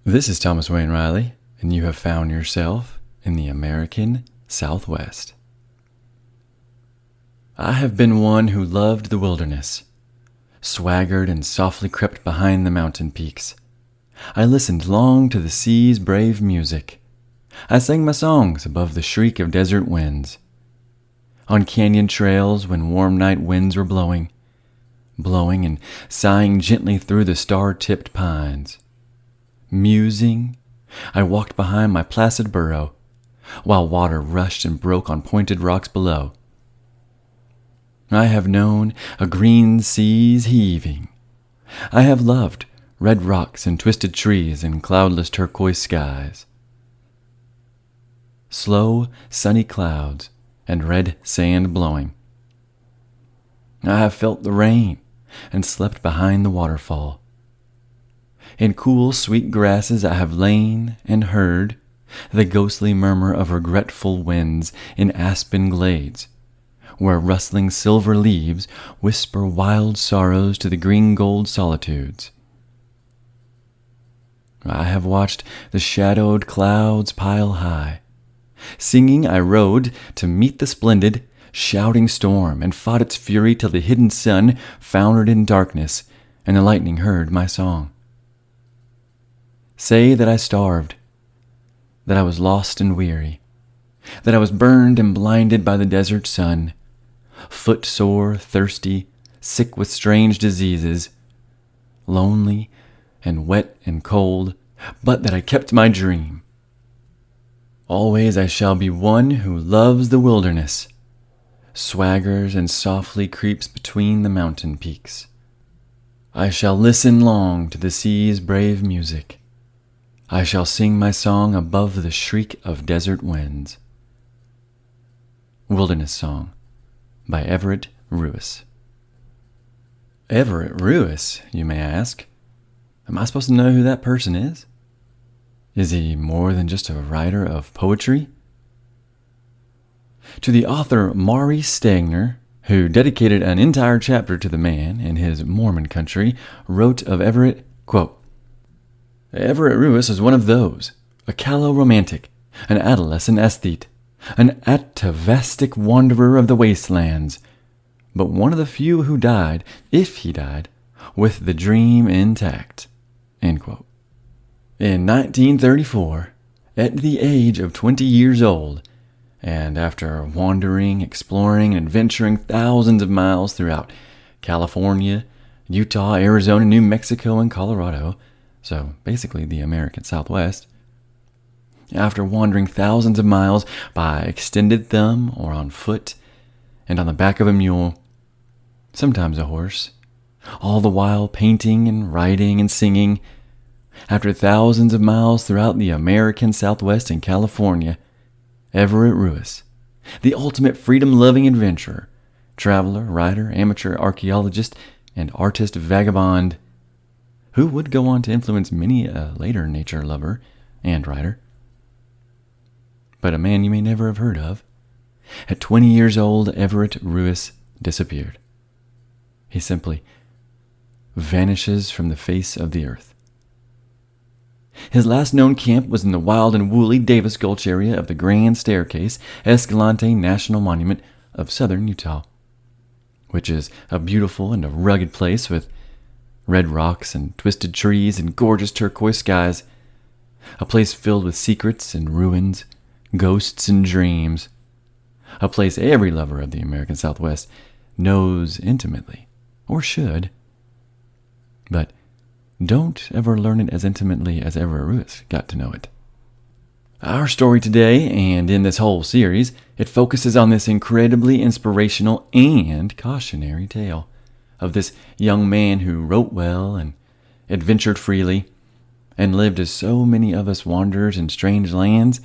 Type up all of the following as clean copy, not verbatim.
This is Thomas Wayne Riley, and you have found yourself in the American Southwest. I have been one who loved the wilderness, swaggered and softly crept behind the mountain peaks. I listened long to the sea's brave music. I sang my songs above the shriek of desert winds. On canyon trails when warm night winds were blowing and sighing gently through the star-tipped pines. Musing, I walked behind my placid burrow, while water rushed and broke on pointed rocks below. I have known a green sea's heaving. I have loved red rocks and twisted trees and cloudless turquoise skies. Slow, sunny clouds and red sand blowing. I have felt the rain and slept behind the waterfall. In cool, sweet grasses I have lain and heard the ghostly murmur of regretful winds in aspen glades, where rustling silver leaves whisper wild sorrows to the green-gold solitudes. I have watched the shadowed clouds pile high. Singing I rode to meet the splendid, shouting storm, and fought its fury till the hidden sun foundered in darkness, and the lightning heard my song. Say that I starved, that I was lost and weary, that I was burned and blinded by the desert sun, footsore, thirsty, sick with strange diseases, lonely and wet and cold, but that I kept my dream. Always I shall be one who loves the wilderness, swaggers and softly creeps between the mountain peaks. I shall listen long to the sea's brave music. I shall sing my song above the shriek of desert winds. Wilderness Song by Everett Ruess. Everett Ruess, you may ask. Am I supposed to know who that person is? Is he more than just a writer of poetry? To the author Maury Stegner, who dedicated an entire chapter to the man in his Mormon country, wrote of Everett, quote, Everett Ruess is one of those, a callow romantic, an adolescent aesthete, an atavistic wanderer of the wastelands, but one of the few who died, if he died, with the dream intact. End quote. In 1934, at the age of 20 years old, and after wandering, exploring, and adventuring thousands of miles throughout California, Utah, Arizona, New Mexico, and Colorado, so basically the American Southwest, after wandering thousands of miles by extended thumb or on foot and on the back of a mule, sometimes a horse, all the while painting and writing and singing, after thousands of miles throughout the American Southwest and California, Everett Ruess, the ultimate freedom-loving adventurer, traveler, writer, amateur archaeologist, and artist vagabond, who would go on to influence many a later nature lover and writer, but a man you may never have heard of. At 20 years old, Everett Ruess disappeared. He simply vanishes from the face of the earth. His last known camp was in the wild and woolly Davis Gulch area of the Grand Staircase Escalante National Monument of southern Utah, which is a beautiful and a rugged place with red rocks and twisted trees and gorgeous turquoise skies, a place filled with secrets and ruins, ghosts and dreams, a place every lover of the American Southwest knows intimately, or should. But don't ever learn it as intimately as Everett Ruess got to know it. Our story today, and in this whole series, it focuses on this incredibly inspirational and cautionary tale of this young man who wrote well and adventured freely and lived as so many of us wanderers in strange lands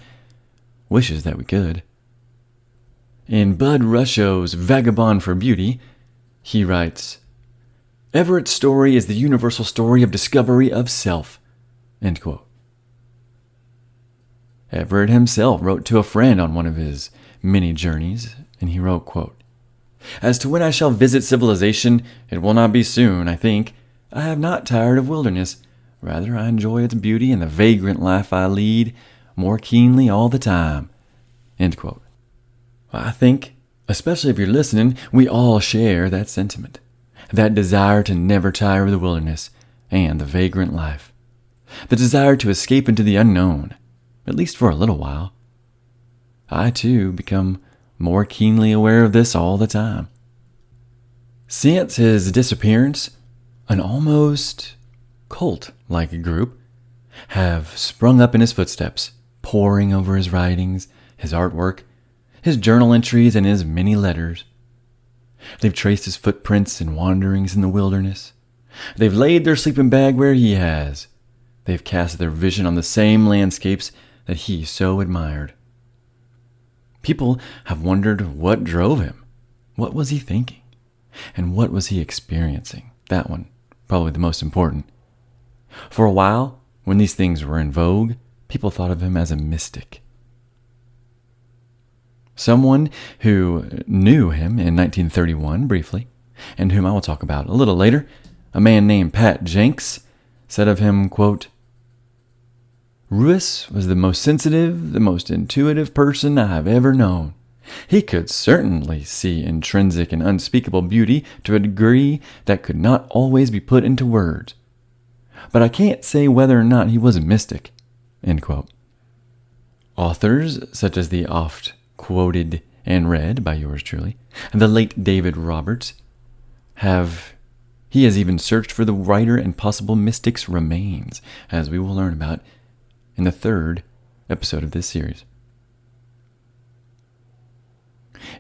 wishes that we could. In Bud Rushow's Vagabond for Beauty, he writes, Everett's story is the universal story of discovery of self. End quote. Everett himself wrote to a friend on one of his many journeys, and he wrote, quote, As to when I shall visit civilization, it will not be soon, I think. I have not tired of wilderness, Rather, I enjoy its beauty and the vagrant life I lead more keenly all the time." End quote. I think, especially if you're listening, we all share that sentiment. That desire to never tire of the wilderness and the vagrant life. The desire to escape into the unknown, at least for a little while. I, too, become more keenly aware of this all the time. Since his disappearance, an almost cult-like group have sprung up in his footsteps, poring over his writings, his artwork, his journal entries, and his many letters. They've traced his footprints and wanderings in the wilderness. They've laid their sleeping bag where he has. They've cast their vision on the same landscapes that he so admired. People have wondered what drove him. What was he thinking? And what was he experiencing? That one, probably the most important. For a while, when these things were in vogue, people thought of him as a mystic. Someone who knew him in 1931 briefly, and whom I will talk about a little later, a man named Pat Jenks, said of him, quote, "Ruess was the most sensitive, the most intuitive person I have ever known. He could certainly see intrinsic and unspeakable beauty to a degree that could not always be put into words. But I can't say whether or not he was a mystic." End quote. Authors such as the oft quoted and read by yours truly, the late David Roberts, he has even searched for the writer and possible mystic's remains, as we will learn about in the 3rd episode of this series.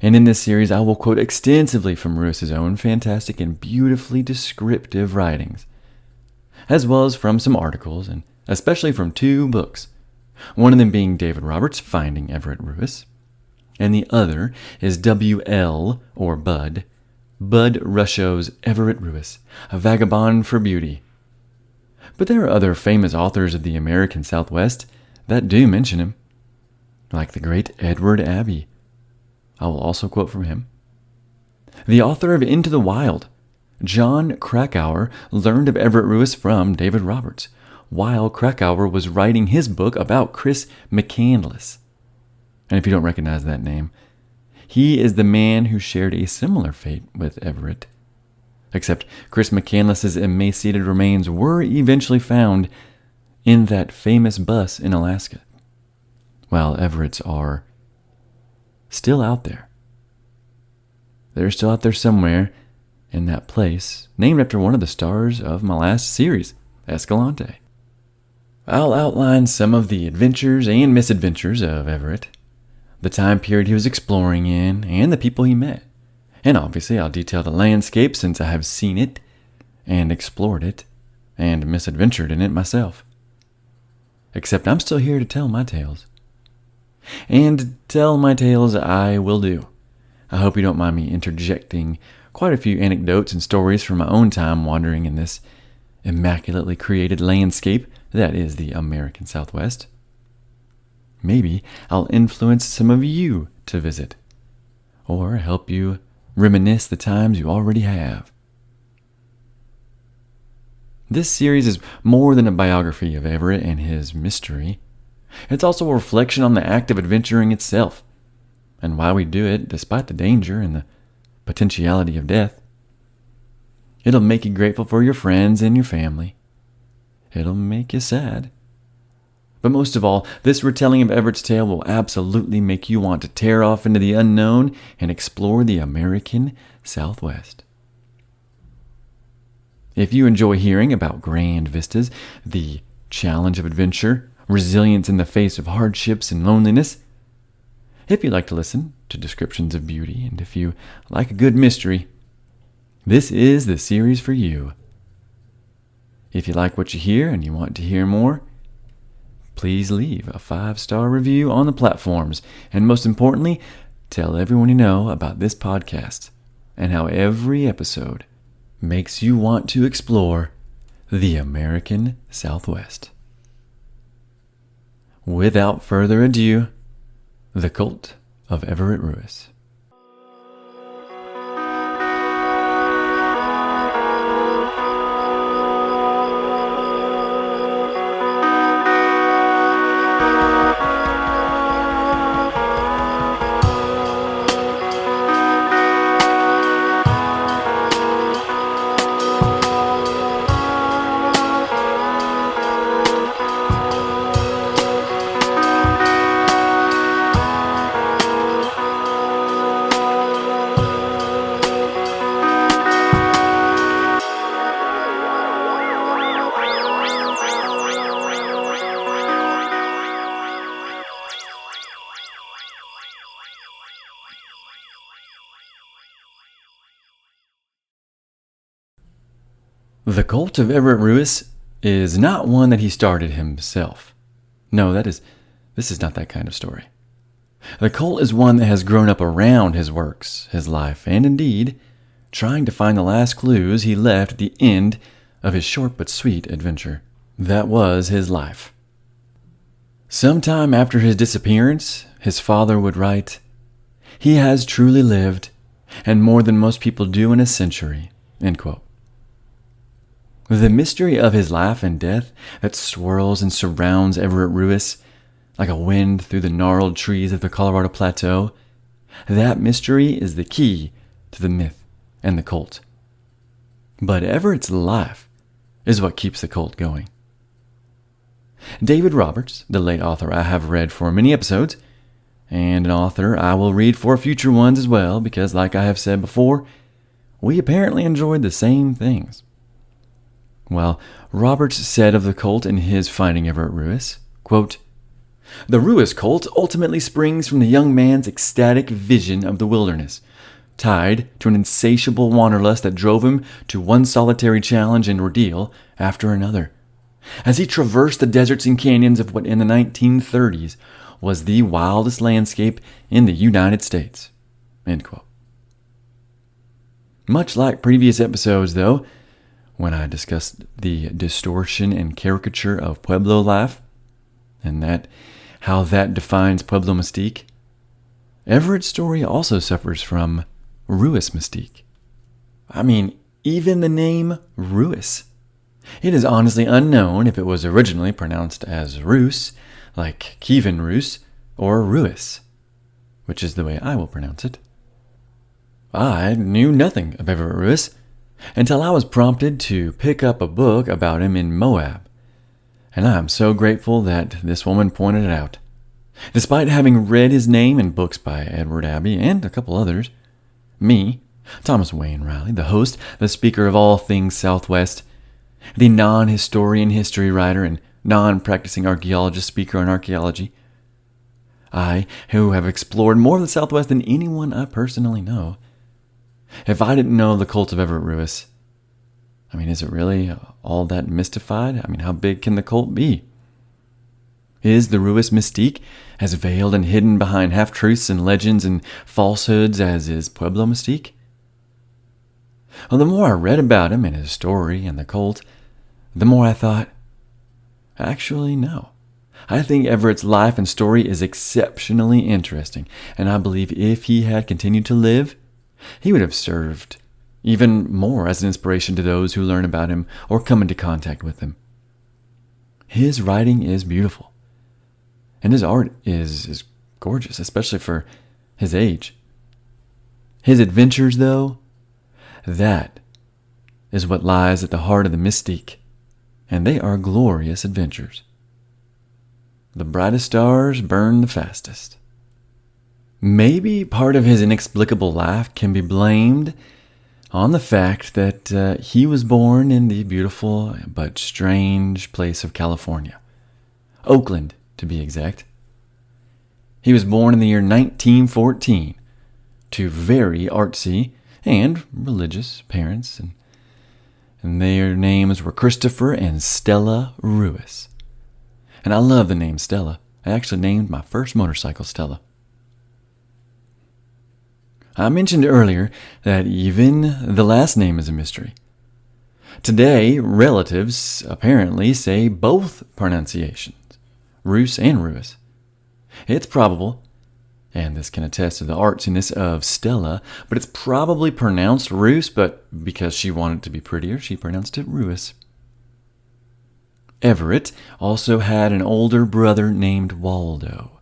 And in this series, I will quote extensively from Ruess's own fantastic and beautifully descriptive writings, as well as from some articles, and especially from 2 books, one of them being David Roberts' Finding Everett Ruess, and the other is W.L., or Bud Rushow's Everett Ruess, A Vagabond for Beauty. But there are other famous authors of the American Southwest that do mention him, like the great Edward Abbey. I will also quote from him. The author of Into the Wild, John Krakauer, learned of Everett Ruess from David Roberts, while Krakauer was writing his book about Chris McCandless. And if you don't recognize that name, he is the man who shared a similar fate with Everett. Except Chris McCandless's emaciated remains were eventually found in that famous bus in Alaska, while Everett's are still out there. They're still out there somewhere in that place, named after one of the stars of my last series, Escalante. I'll outline some of the adventures and misadventures of Everett, the time period he was exploring in, and the people he met. And obviously I'll detail the landscape since I have seen it, and explored it, and misadventured in it myself. Except I'm still here to tell my tales. And tell my tales I will do. I hope you don't mind me interjecting quite a few anecdotes and stories from my own time wandering in this immaculately created landscape that is the American Southwest. Maybe I'll influence some of you to visit, or help you reminisce the times you already have. This series is more than a biography of Everett and his mystery. It's also a reflection on the act of adventuring itself, and why we do it despite the danger and the potentiality of death. It'll make you grateful for your friends and your family. It'll make you sad. But most of all, this retelling of Everett's tale will absolutely make you want to tear off into the unknown and explore the American Southwest. If you enjoy hearing about grand vistas, the challenge of adventure, resilience in the face of hardships and loneliness, if you like to listen to descriptions of beauty, and if you like a good mystery, this is the series for you. If you like what you hear and you want to hear more, please leave a 5-star review on the platforms, and most importantly, tell everyone you know about this podcast and how every episode makes you want to explore the American Southwest. Without further ado, The Cult of Everett Ruess. The cult of Everett Ruess is not one that he started himself. No, this is not that kind of story. The cult is one that has grown up around his works, his life, and indeed, trying to find the last clues he left at the end of his short but sweet adventure. That was his life. Sometime after his disappearance, his father would write, "He has truly lived, and more than most people do in a century." End quote. The mystery of his life and death that swirls and surrounds Everett Ruess like a wind through the gnarled trees of the Colorado Plateau, that mystery is the key to the myth and the cult. But Everett's life is what keeps the cult going. David Roberts, the late author I have read for many episodes, and an author I will read for future ones as well, because like I have said before, we apparently enjoyed the same things. Well, Roberts said of the cult in his Finding Everett Ruess, quote, "The Ruess cult ultimately springs from the young man's ecstatic vision of the wilderness, tied to an insatiable wanderlust that drove him to one solitary challenge and ordeal after another, as he traversed the deserts and canyons of what in the 1930s was the wildest landscape in the United States." End quote. Much like previous episodes, though, when I discussed the distortion and caricature of Pueblo life, and how that defines Pueblo mystique, Everett's story also suffers from Ruess mystique. I mean, even the name Ruess. It is honestly unknown if it was originally pronounced as Roos, like Kevin Roos, or Ruess, which is the way I will pronounce it. I knew nothing of Everett Ruess until I was prompted to pick up a book about him in Moab, and I am so grateful that this woman pointed it out. Despite having read his name in books by Edward Abbey and a couple others, me, Thomas Wayne Riley, the host, the speaker of all things Southwest, the non-historian history writer and non-practicing archaeologist speaker on archaeology, I, who have explored more of the Southwest than anyone I personally know, if I didn't know the cult of Everett Ruess, is it really all that mystified? How big can the cult be? Is the Ruess mystique as veiled and hidden behind half-truths and legends and falsehoods as is Pueblo mystique? Well, the more I read about him and his story and the cult, the more I thought, actually, no. I think Everett's life and story is exceptionally interesting, and I believe if he had continued to live, he would have served even more as an inspiration to those who learn about him or come into contact with him. His writing is beautiful, and his art is gorgeous, especially for his age. His adventures, though, that is what lies at the heart of the mystique, and they are glorious adventures. The brightest stars burn the fastest. Maybe part of his inexplicable life can be blamed on the fact that he was born in the beautiful but strange place of California. Oakland, to be exact. He was born in the year 1914 to very artsy and religious parents, and their names were Christopher and Stella Ruess. And I love the name Stella. I actually named my first motorcycle Stella. I mentioned earlier that even the last name is a mystery. Today, relatives apparently say both pronunciations, Roos and Ruess. It's probable, and this can attest to the artsiness of Stella, but it's probably pronounced Roos, but because she wanted to be prettier, she pronounced it Ruess. Everett also had an older brother named Waldo.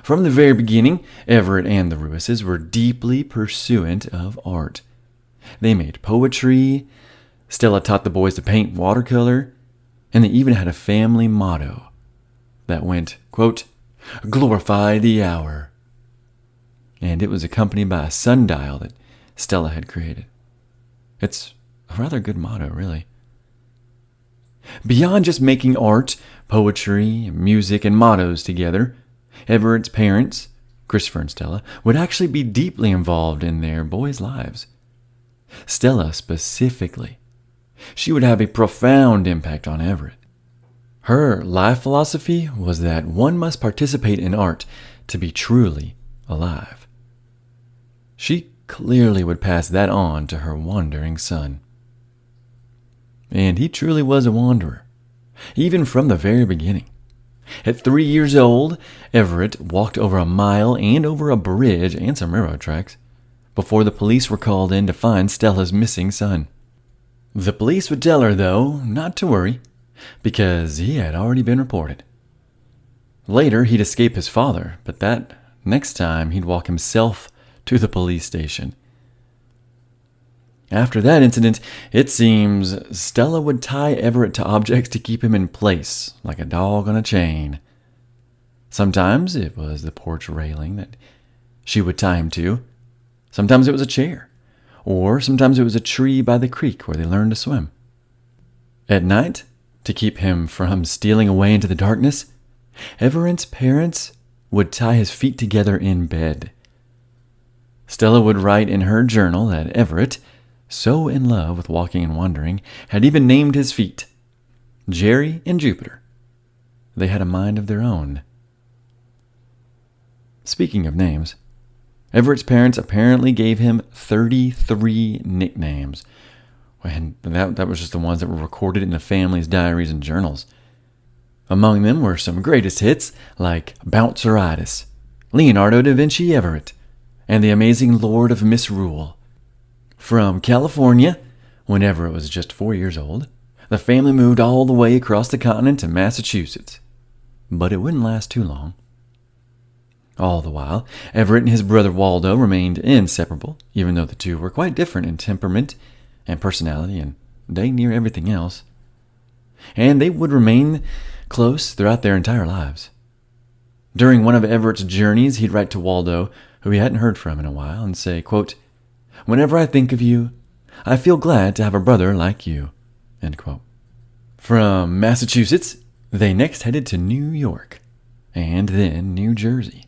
From the very beginning, Everett and the Ruesses were deeply pursuant of art. They made poetry, Stella taught the boys to paint watercolor, and they even had a family motto that went, quote, "Glorify the hour." And it was accompanied by a sundial that Stella had created. It's a rather good motto, really. Beyond just making art, poetry, music, and mottos together, Everett's parents, Christopher and Stella, would actually be deeply involved in their boys' lives. Stella specifically she would have a profound impact on Everett. Her life philosophy was that one must participate in art to be truly alive. She clearly would pass that on to her wandering son. And he truly was a wanderer, even from the very beginning. At 3 years old, Everett walked over a mile and over a bridge and some railroad tracks before the police were called in to find Stella's missing son. The police would tell her, though, not to worry, because he had already been reported. Later, he'd escape his father, but that next time he'd walk himself to the police station. After that incident, it seems Stella would tie Everett to objects to keep him in place, like a dog on a chain. Sometimes it was the porch railing that she would tie him to. Sometimes it was a chair, or sometimes it was a tree by the creek where they learned to swim. At night, to keep him from stealing away into the darkness, Everett's parents would tie his feet together in bed. Stella would write in her journal that Everett, so in love with walking and wandering, had even named his feet Jerry and Jupiter. They had a mind of their own. Speaking of names, Everett's parents apparently gave him 33 nicknames, and that was just the ones that were recorded in the family's diaries and journals. Among them were some greatest hits like Bounceritis, Leonardo da Vinci Everett, and the amazing Lord of Misrule. From California, when Everett was just 4 years old, the family moved all the way across the continent to Massachusetts. But it wouldn't last too long. All the while, Everett and his brother Waldo remained inseparable, even though the two were quite different in temperament and personality and dang near everything else. And they would remain close throughout their entire lives. During one of Everett's journeys, he'd write to Waldo, who he hadn't heard from in a while, and say, quote, "Whenever I think of you, I feel glad to have a brother like you." End quote. From Massachusetts, they next headed to New York, and then New Jersey.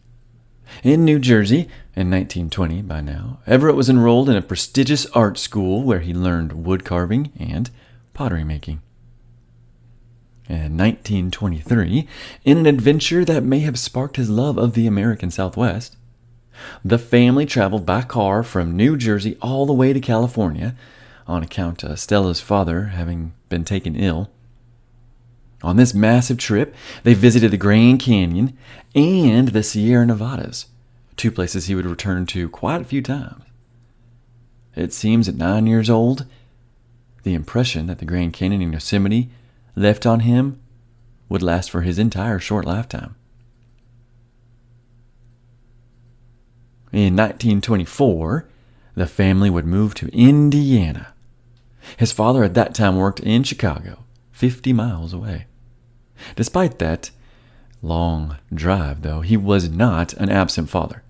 In New Jersey, in 1920 by now, Everett was enrolled in a prestigious art school where he learned wood carving and pottery making. In 1923, in an adventure that may have sparked his love of the American Southwest, the family traveled by car from New Jersey all the way to California on account of Stella's father having been taken ill. On this massive trip, they visited the Grand Canyon and the Sierra Nevadas, two places he would return to quite a few times. It seems at 9 years old, the impression that the Grand Canyon and Yosemite left on him would last for his entire short lifetime. In 1924, the family would move to Indiana. His father at that time worked in Chicago, 50 miles away. Despite that long drive, though, he was not an absent father,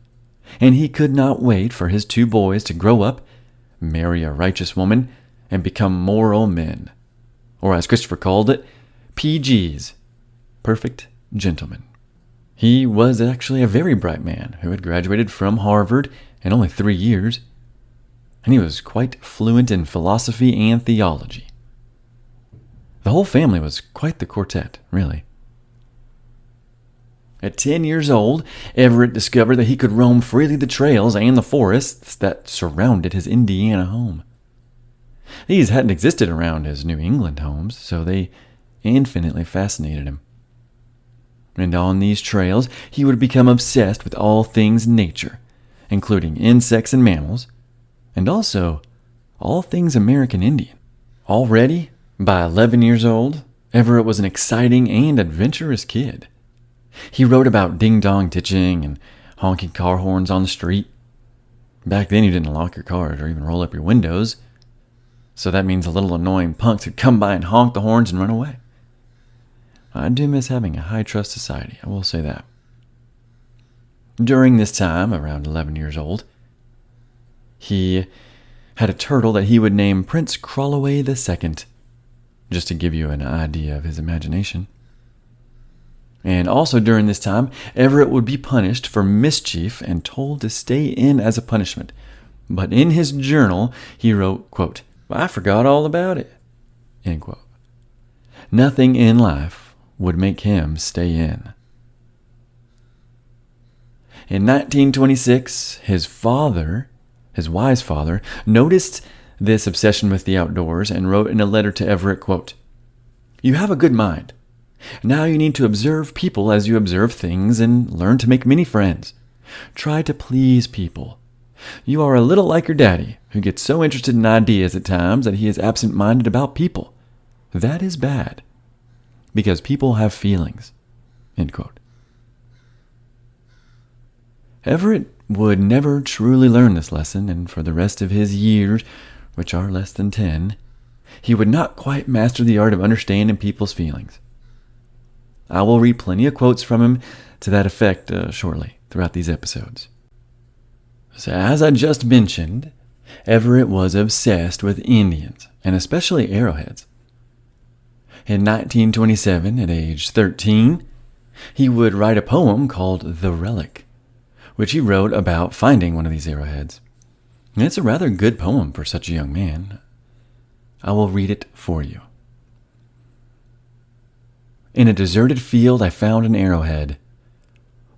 and he could not wait for his two boys to grow up, marry a righteous woman, and become moral men, or as Christopher called it, PGs, perfect gentlemen. He was actually a very bright man who had graduated from Harvard in only 3 years, and he was quite fluent in philosophy and theology. The whole family was quite the quartet, really. At 10 years old, Everett discovered that he could roam freely the trails and the forests that surrounded his Indiana home. These hadn't existed around his New England homes, so they infinitely fascinated him. And on these trails, he would become obsessed with all things nature, including insects and mammals, and also all things American Indian. Already, by 11 years old, Everett was an exciting and adventurous kid. He wrote about ding-dong ditching and honking car horns on the street. Back then, you didn't lock your cars or even roll up your windows, so that means the little annoying punks would come by and honk the horns and run away. I do miss having a high-trust society, I will say that. During this time, around 11 years old, he had a turtle that he would name Prince Crawlaway II, just to give you an idea of his imagination. And also during this time, Everett would be punished for mischief and told to stay in as a punishment. But in his journal, he wrote, quote, "I forgot all about it. End quote. Nothing in life would make him stay in. In 1926, his wise father, noticed this obsession with the outdoors and wrote in a letter to Everett, quote, "You have a good mind. Now you need to observe people as you observe things and learn to make many friends. Try to please people. You are a little like your daddy, who gets so interested in ideas at times that he is absent-minded about people. That is bad, because people have feelings." End quote. Everett would never truly learn this lesson, and for the rest of his years, which are less than 10, he would not quite master the art of understanding people's feelings. I will read plenty of quotes from him to that effect shortly throughout these episodes. So as I just mentioned, Everett was obsessed with Indians, and especially arrowheads. In 1927, at age 13, he would write a poem called The Relic, which he wrote about finding one of these arrowheads. And it's a rather good poem for such a young man. I will read it for you. "In a deserted field I found an arrowhead,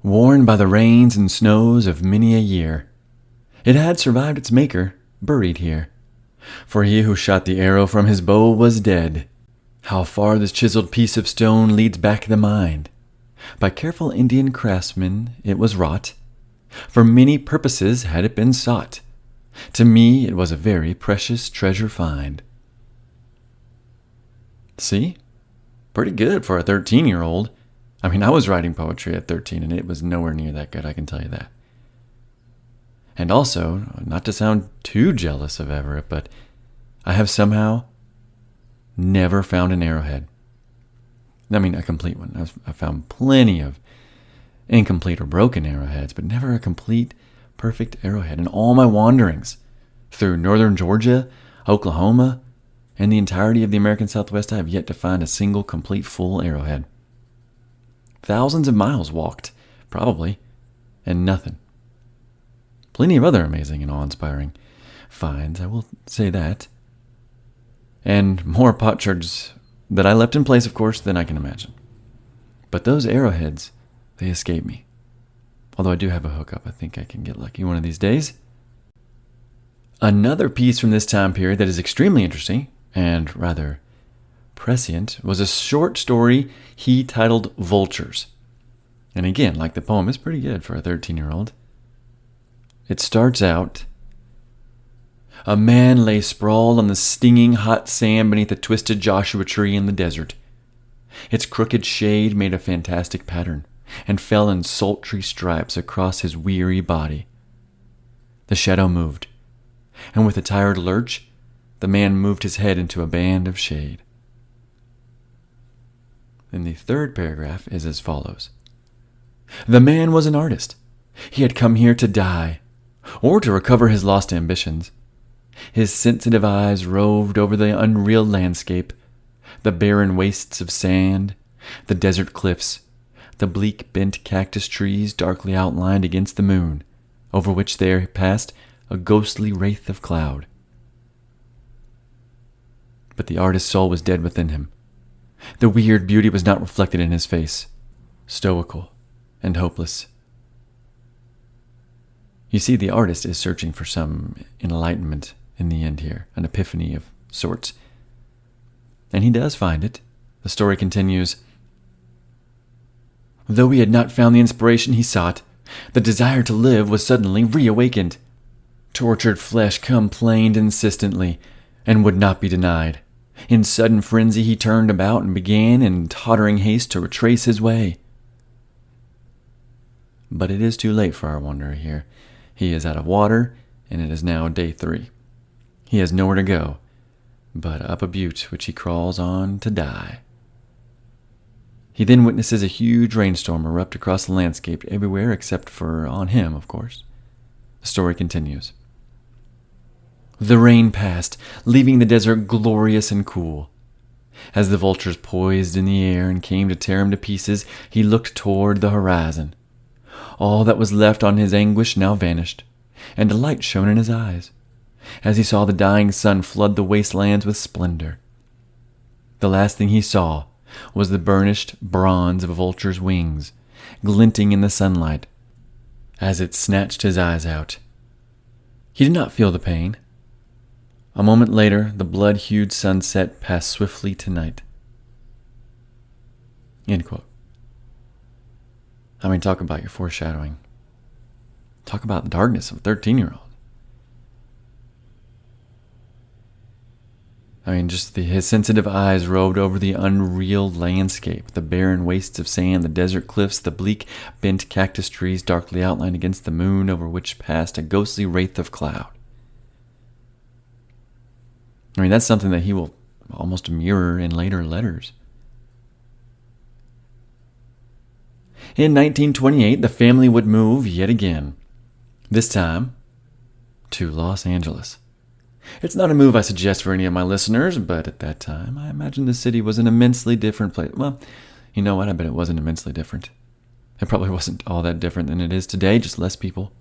worn by the rains and snows of many a year. It had survived its maker, buried here. For he who shot the arrow from his bow was dead. How far this chiseled piece of stone leads back the mind. By careful Indian craftsmen it was wrought. For many purposes had it been sought. To me it was a very precious treasure find." See? Pretty good for a 13-year-old. I mean, I was writing poetry at 13, and it was nowhere near that good, I can tell you that. And also, not to sound too jealous of Everett, but I have somehow never found an arrowhead. I mean, a complete one. I've found plenty of incomplete or broken arrowheads, but never a complete, perfect arrowhead. In all my wanderings through northern Georgia, Oklahoma, and the entirety of the American Southwest, I have yet to find a single complete full arrowhead. Thousands of miles walked, probably, and nothing. Plenty of other amazing and awe-inspiring finds, I will say that. And more potsherds that I left in place, of course, than I can imagine. But those arrowheads, they escape me. Although I do have a hookup, I think I can get lucky one of these days. Another piece from this time period that is extremely interesting and rather prescient was a short story he titled Vultures. And again, like the poem, is pretty good for a 13-year-old. It starts out, "A man lay sprawled on the stinging hot sand beneath a twisted Joshua tree in the desert. Its crooked shade made a fantastic pattern and fell in sultry stripes across his weary body. The shadow moved, and with a tired lurch, the man moved his head into a band of shade." Then the third paragraph is as follows. "The man was an artist. He had come here to die, or to recover his lost ambitions. His sensitive eyes roved over the unreal landscape, the barren wastes of sand, the desert cliffs, the bleak bent cactus trees darkly outlined against the moon, over which there passed a ghostly wraith of cloud. But the artist's soul was dead within him. The weird beauty was not reflected in his face, stoical and hopeless. You see, the artist is searching for some enlightenment in the end here, an epiphany of sorts. And he does find it. The story continues. Though he had not found the inspiration he sought, the desire to live was suddenly reawakened. Tortured flesh complained insistently and would not be denied. In sudden frenzy he turned about and began in tottering haste to retrace his way. But it is too late for our wanderer here. He is out of water, and it is now day 3. He has nowhere to go but up a butte which he crawls on to die. He then witnesses a huge rainstorm erupt across the landscape everywhere except for on him, of course. The story continues. The rain passed, leaving the desert glorious and cool. As the vultures poised in the air and came to tear him to pieces, he looked toward the horizon. All that was left on his anguish now vanished, and a light shone in his eyes, as he saw the dying sun flood the wastelands with splendor. The last thing he saw was the burnished bronze of a vulture's wings, glinting in the sunlight as it snatched his eyes out. He did not feel the pain. A moment later, the blood-hued sunset passed swiftly to night. End quote. I mean, talk about your foreshadowing. Talk about the darkness of a 13-year-old. I mean, just his sensitive eyes roved over the unreal landscape, the barren wastes of sand, the desert cliffs, the bleak, bent cactus trees darkly outlined against the moon over which passed a ghostly wraith of cloud. I mean, that's something that he will almost mirror in later letters. In 1928, the family would move yet again, this time to Los Angeles. It's not a move I suggest for any of my listeners, but at that time, I imagine the city was an immensely different place. Well, you know what? I bet it wasn't immensely different. It probably wasn't all that different than it is today, just less people.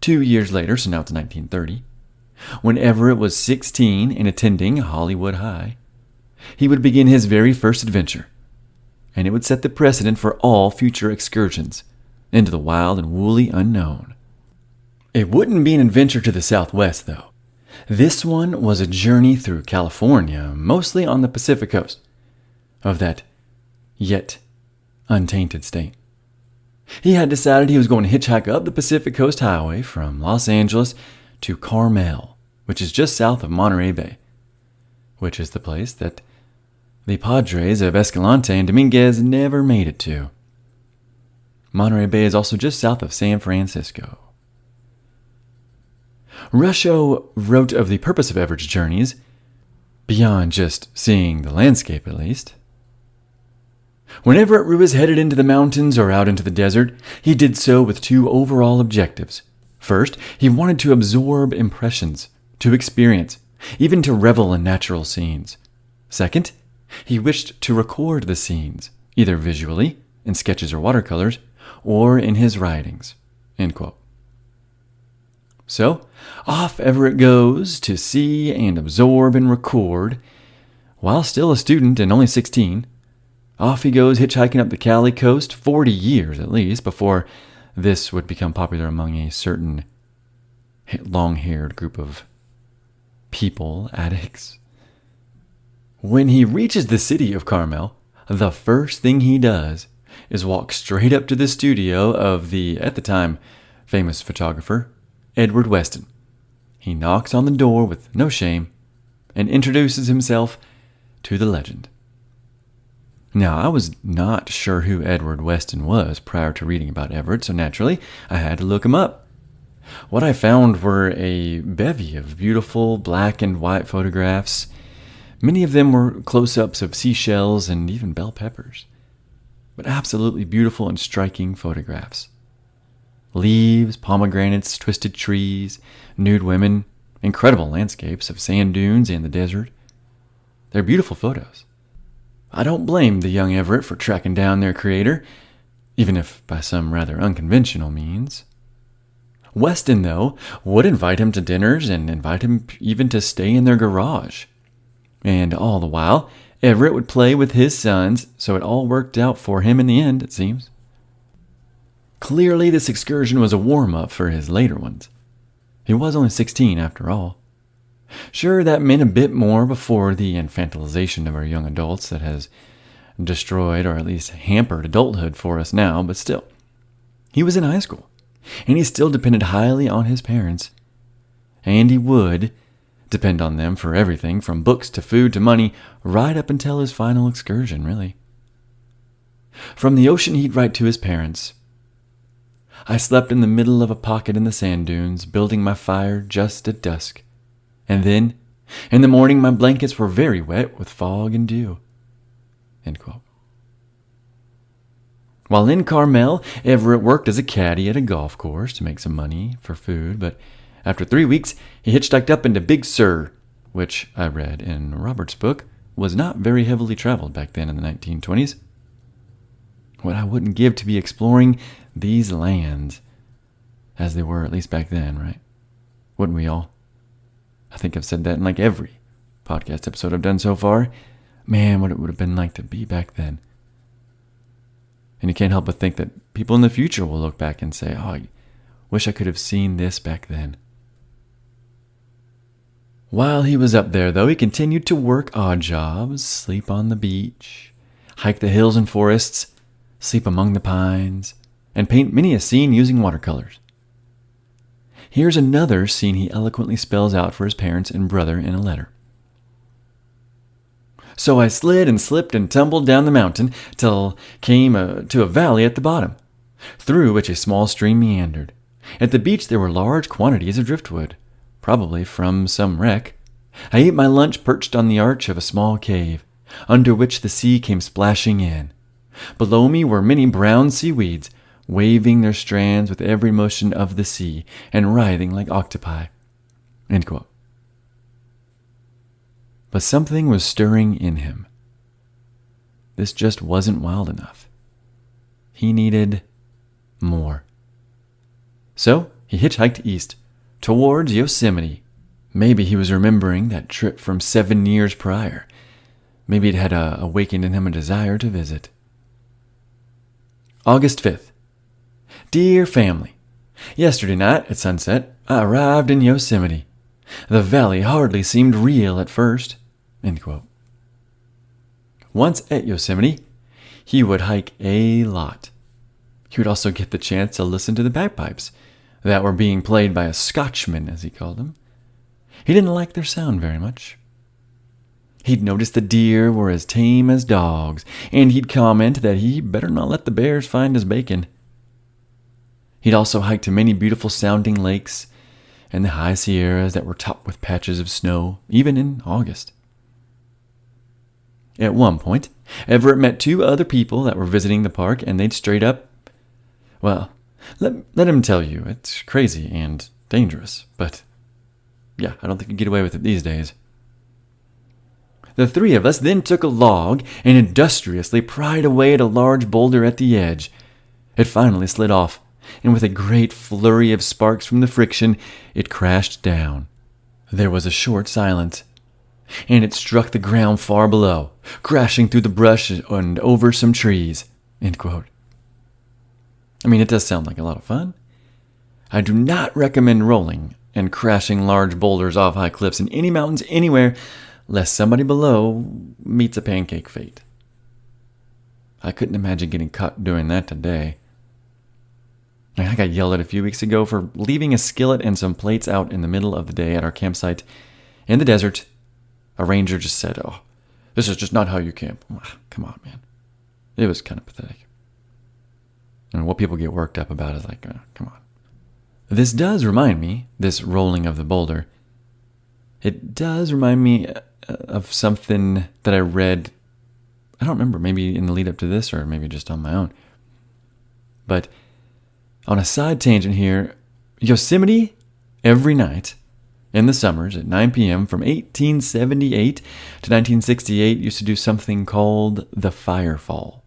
2 years later, so now it's 1930, when Everett was 16 and attending Hollywood High, he would begin his very first adventure, and it would set the precedent for all future excursions into the wild and woolly unknown. It wouldn't be an adventure to the southwest, though. This one was a journey through California, mostly on the Pacific coast of that yet untainted state. He had decided he was going to hitchhike up the Pacific Coast Highway from Los Angeles to Carmel, which is just south of Monterey Bay, which is the place that the Padres of Escalante and Dominguez never made it to. Monterey Bay is also just south of San Francisco. Rusho wrote of the purpose of Everett's journeys, beyond just seeing the landscape at least. When Everett Ruess headed into the mountains or out into the desert, he did so with two overall objectives. First, he wanted to absorb impressions, to experience, even to revel in natural scenes. Second, he wished to record the scenes, either visually, in sketches or watercolors, or in his writings. End quote. So, off Everett goes to see and absorb and record. While still a student and only 16, off he goes hitchhiking up the Cali coast, 40 years at least, before this would become popular among a certain long-haired group of people, addicts. When he reaches the city of Carmel, the first thing he does is walk straight up to the studio of the, at the time, famous photographer, Everett Ruess. He knocks on the door with no shame and introduces himself to the legend. Now, I was not sure who Everett Ruess was prior to reading about Everett, so naturally, I had to look him up. What I found were a bevy of beautiful black and white photographs. Many of them were close-ups of seashells and even bell peppers, but absolutely beautiful and striking photographs. Leaves, pomegranates, twisted trees, nude women, incredible landscapes of sand dunes and the desert. They're beautiful photos. I don't blame the young Everett for tracking down their creator, even if by some rather unconventional means. Weston, though, would invite him to dinners and invite him even to stay in their garage. And all the while, Everett would play with his sons, so it all worked out for him in the end, it seems. Clearly, this excursion was a warm-up for his later ones. He was only 16 after all. Sure, that meant a bit more before the infantilization of our young adults that has destroyed or at least hampered adulthood for us now, but still. He was in high school, and he still depended highly on his parents. And he would depend on them for everything from books to food to money, right up until his final excursion, really. From the ocean, he'd write to his parents, "I slept in the middle of a pocket in the sand dunes, building my fire just at dusk. And then, in the morning, my blankets were very wet with fog and dew." End quote. While in Carmel, Everett worked as a caddy at a golf course to make some money for food, but after 3 weeks, he hitchhiked up into Big Sur, which I read in Robert's book was not very heavily traveled back then in the 1920s. What I wouldn't give to be exploring these lands, as they were at least back then, right? Wouldn't we all? I think I've said that in like every podcast episode I've done so far. Man, what it would have been like to be back then. And you can't help but think that people in the future will look back and say, oh, I wish I could have seen this back then. While he was up there, though, he continued to work odd jobs, sleep on the beach, hike the hills and forests, sleep among the pines, and paint many a scene using watercolors. Here's another scene he eloquently spells out for his parents and brother in a letter. So I slid and slipped and tumbled down the mountain till came to a valley at the bottom, through which a small stream meandered. At the beach there were large quantities of driftwood, probably from some wreck. I ate my lunch perched on the arch of a small cave, under which the sea came splashing in. Below me were many brown seaweeds, waving their strands with every motion of the sea, and writhing like octopi. End quote. But something was stirring in him. This just wasn't wild enough. He needed more. So he hitchhiked east, towards Yosemite. Maybe he was remembering that trip from 7 years prior. Maybe it had awakened in him a desire to visit. August 5th. Dear family, yesterday night at sunset, I arrived in Yosemite. The valley hardly seemed real at first. End quote. Once at Yosemite, he would hike a lot. He would also get the chance to listen to the bagpipes that were being played by a Scotchman, as he called them. He didn't like their sound very much. He'd noticed the deer were as tame as dogs, and he'd comment that he better not let the bears find his bacon. He'd also hiked to many beautiful sounding lakes and the high Sierras that were topped with patches of snow, even in August. At one point, Everett met 2 other people that were visiting the park, and they'd straight up, well, let him tell you, it's crazy and dangerous, but yeah, I don't think you get away with it these days. The 3 of us then took a log and industriously pried away at a large boulder at the edge. It finally slid off, and with a great flurry of sparks from the friction, it crashed down. There was a short silence, and it struck the ground far below, crashing through the brush and over some trees. End quote. I mean, it does sound like a lot of fun. I do not recommend rolling and crashing large boulders off high cliffs in any mountains anywhere, lest somebody below meets a pancake fate. I couldn't imagine getting caught doing that today. I got yelled at a few weeks ago for leaving a skillet and some plates out in the middle of the day at our campsite in the desert. A ranger just said, "Oh, this is just not how you camp." Come on, man. It was kind of pathetic. And what people get worked up about is like, come on. This does remind me, this rolling of the boulder, it does remind me of something that I read, I don't remember, maybe in the lead up to this or maybe just on my own. But on a side tangent here, Yosemite, every night in the summers at 9 p.m. from 1878 to 1968 used to do something called the Firefall.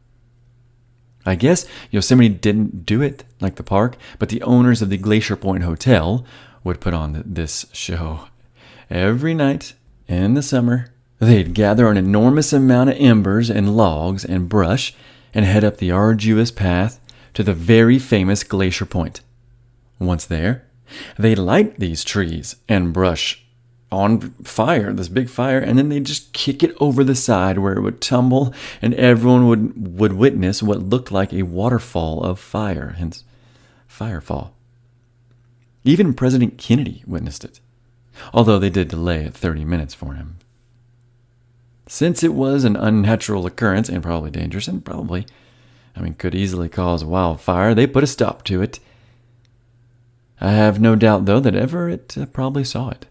I guess Yosemite didn't do it like the park, but the owners of the Glacier Point Hotel would put on this show. Every night in the summer, they'd gather an enormous amount of embers and logs and brush and head up the arduous path to the very famous Glacier Point. Once there, they'd light these trees and brush on fire, this big fire, and then they'd just kick it over the side where it would tumble, and everyone would witness what looked like a waterfall of fire, hence Firefall. Even President Kennedy witnessed it, although they did delay it 30 minutes for him. Since it was an unnatural occurrence and probably dangerous and could easily cause a wildfire, they put a stop to it. I have no doubt, though, that Everett probably saw it.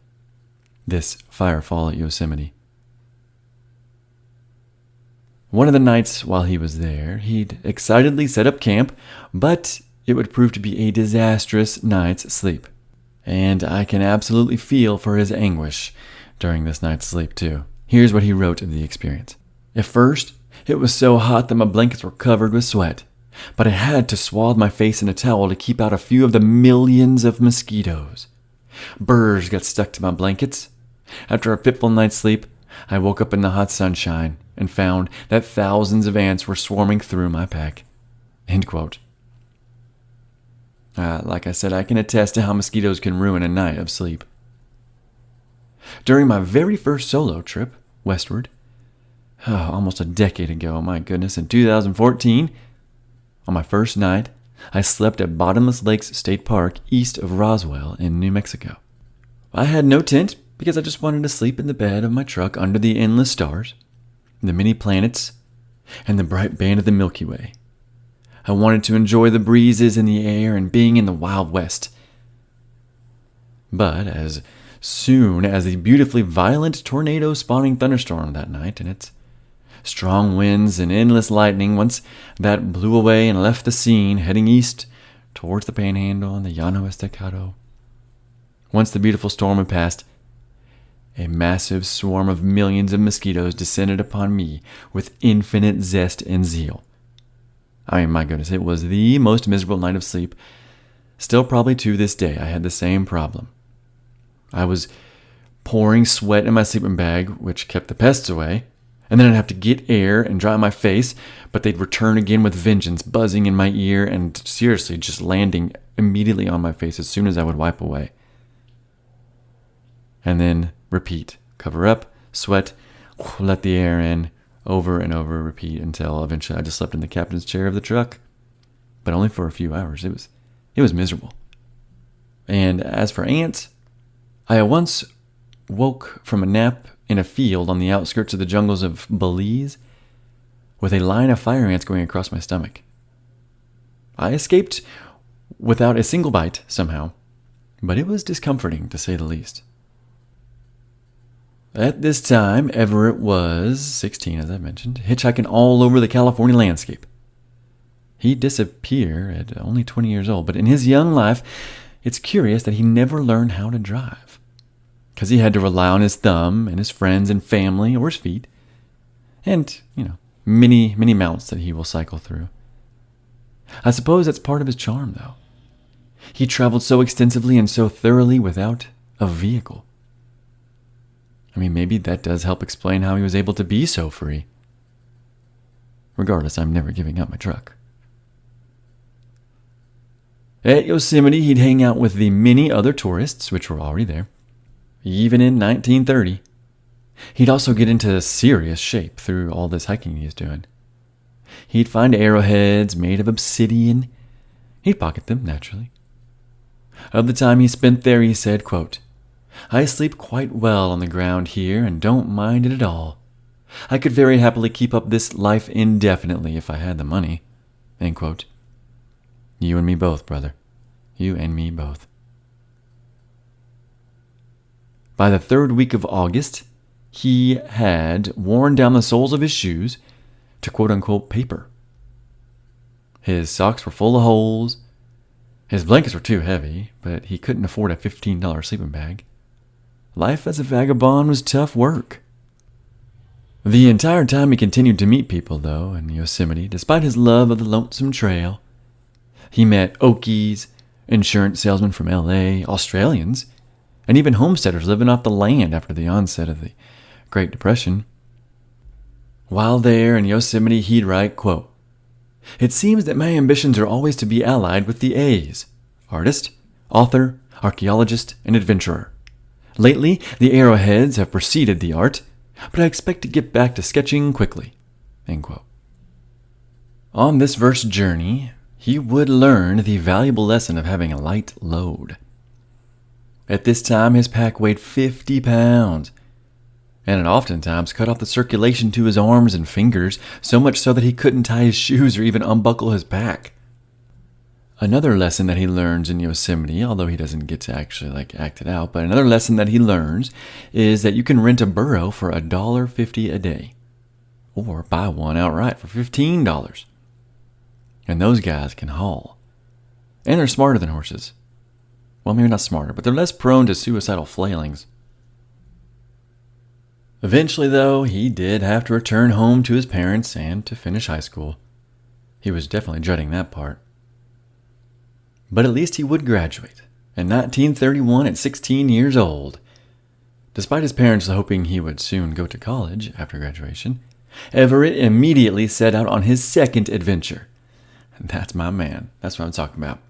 This Firefall at Yosemite. One of the nights while he was there, he'd excitedly set up camp, but it would prove to be a disastrous night's sleep. And I can absolutely feel for his anguish during this night's sleep, too. Here's what he wrote of the experience. At first, it was so hot that my blankets were covered with sweat, but I had to swathe my face in a towel to keep out a few of the millions of mosquitoes. Burrs got stuck to my blankets. After a fitful night's sleep, I woke up in the hot sunshine and found that thousands of ants were swarming through my pack. End quote. Like I said, I can attest to how mosquitoes can ruin a night of sleep. During my very first solo trip westward, almost a decade ago, my goodness, in 2014, on my first night, I slept at Bottomless Lakes State Park east of Roswell in New Mexico. I had no tent because I just wanted to sleep in the bed of my truck under the endless stars, the many planets, and the bright band of the Milky Way. I wanted to enjoy the breezes in the air and being in the Wild West. But as soon as the beautifully violent tornado-spawning thunderstorm that night and its strong winds and endless lightning, once that blew away and left the scene, heading east towards the Panhandle and the Llano Estacado, once the beautiful storm had passed, a massive swarm of millions of mosquitoes descended upon me with infinite zest and zeal. I mean, my goodness, it was the most miserable night of sleep. Still, probably to this day, I had the same problem. I was pouring sweat in my sleeping bag, which kept the pests away, and then I'd have to get air and dry my face, but they'd return again with vengeance, buzzing in my ear and seriously just landing immediately on my face as soon as I would wipe away. And then repeat. Cover up, sweat, let the air in, over and over, repeat until eventually I just slept in the captain's chair of the truck. But only for a few hours. It was miserable. And as for ants, I once woke from a nap in a field on the outskirts of the jungles of Belize with a line of fire ants going across my stomach. I escaped without a single bite somehow, but it was discomforting to say the least. At this time, Everett was 16, as I mentioned, hitchhiking all over the California landscape. He'd disappear at only 20 years old, but in his young life, it's curious that he never learned how to drive, because he had to rely on his thumb and his friends and family, or his feet, and, many, many mounts that he will cycle through. I suppose that's part of his charm, though. He traveled so extensively and so thoroughly without a vehicle. I mean, maybe that does help explain how he was able to be so free. Regardless, I'm never giving up my truck. At Yosemite, he'd hang out with the many other tourists, which were already there, even in 1930. He'd also get into serious shape through all this hiking he was doing. He'd find arrowheads made of obsidian. He'd pocket them, naturally. Of the time he spent there, he said, quote, "I sleep quite well on the ground here and don't mind it at all. I could very happily keep up this life indefinitely if I had the money." End quote. You and me both, brother. You and me both. By the third week of August, he had worn down the soles of his shoes to quote-unquote paper. His socks were full of holes. His blankets were too heavy, but he couldn't afford a $15 sleeping bag. Life as a vagabond was tough work. The entire time he continued to meet people, though, in Yosemite, despite his love of the lonesome trail. He met Okies, insurance salesmen from L.A., Australians, and even homesteaders living off the land after the onset of the Great Depression. While there in Yosemite, he'd write, quote, "It seems that my ambitions are always to be allied with the A's: artist, author, archaeologist, and adventurer. Lately, the arrowheads have preceded the art, but I expect to get back to sketching quickly." End quote. On this verse journey, he would learn the valuable lesson of having a light load. At this time, his pack weighed 50 pounds, and it oftentimes cut off the circulation to his arms and fingers, so much so that he couldn't tie his shoes or even unbuckle his pack. Another lesson that he learns in Yosemite, although he doesn't get to actually act it out, but another lesson that he learns is that you can rent a burro for $1.50 a day, or buy one outright for $15. And those guys can haul. And they're smarter than horses. Well, maybe not smarter, but they're less prone to suicidal flailings. Eventually, though, he did have to return home to his parents and to finish high school. He was definitely dreading that part. But at least he would graduate in 1931 at 16 years old, Despite his parents hoping he would soon go to college after graduation, Everett immediately set out on his second adventure. That's my man. That's what I'm talking about.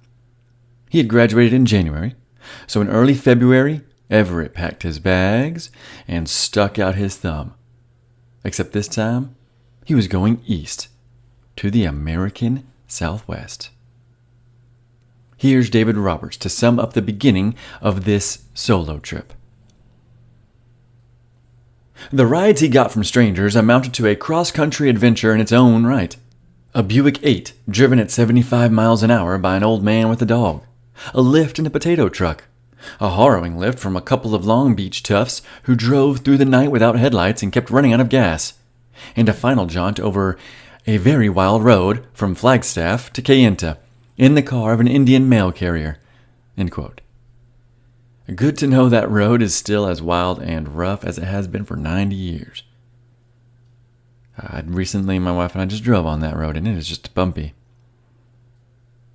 He had graduated in January, so in early February, Everett packed his bags and stuck out his thumb. Except this time, he was going east, to the American Southwest. Here's David Roberts to sum up the beginning of this solo trip. The rides he got from strangers amounted to a cross-country adventure in its own right. A Buick 8 driven at 75 miles an hour by an old man with a dog. A lift in a potato truck. A harrowing lift from a couple of Long Beach toughs who drove through the night without headlights and kept running out of gas. And a final jaunt over a very wild road from Flagstaff to Kayenta in the car of an Indian mail carrier. End quote. Good to know that road is still as wild and rough as it has been for 90 years. Recently, my wife and I just drove on that road, and it is just bumpy.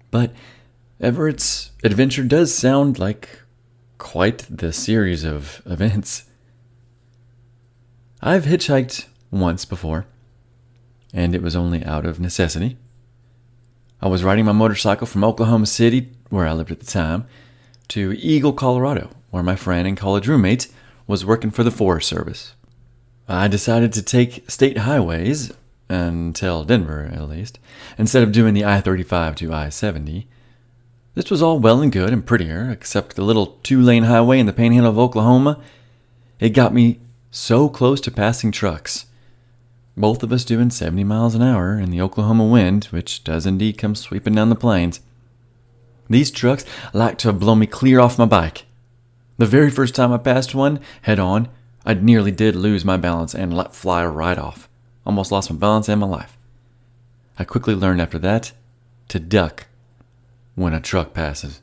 But Everett's adventure does sound like quite the series of events. I've hitchhiked once before, and it was only out of necessity. I was riding my motorcycle from Oklahoma City, where I lived at the time, to Eagle, Colorado, where my friend and college roommate was working for the Forest Service. I decided to take state highways, until Denver at least, instead of doing the I-35 to I-70. This was all well and good and prettier, except the little 2-lane highway in the panhandle of Oklahoma. It got me so close to passing trucks. Both of us doing 70 miles an hour in the Oklahoma wind, which does indeed come sweeping down the plains. These trucks like to have blown me clear off my bike. The very first time I passed one, head on, I nearly did lose my balance and let fly right off. Almost lost my balance and my life. I quickly learned after that to duck when a truck passes.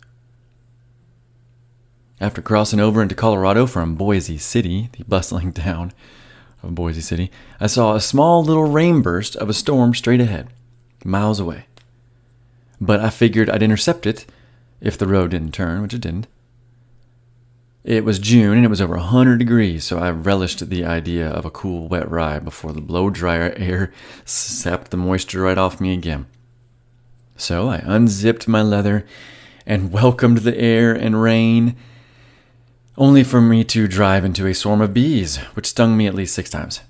After crossing over into Colorado from Boise City, the bustling town of Boise City, I saw a small little rainburst of a storm straight ahead, miles away. But I figured I'd intercept it if the road didn't turn, which it didn't. It was June and it was over 100 degrees, so I relished the idea of a cool, wet ride before the blow-dryer air sapped the moisture right off me again. So I unzipped my leather and welcomed the air and rain, only for me to drive into a swarm of bees, which stung me at least 6 times.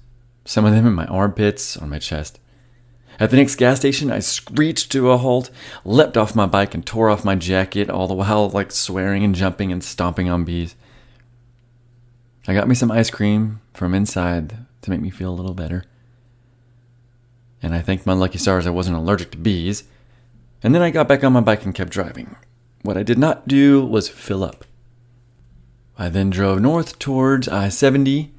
Some of them in my armpits, on my chest. At the next gas station, I screeched to a halt, leapt off my bike, and tore off my jacket, all the while swearing and jumping and stomping on bees. I got me some ice cream from inside to make me feel a little better. And I thanked my lucky stars I wasn't allergic to bees. And then I got back on my bike and kept driving. What I did not do was fill up. I then drove north towards I-70,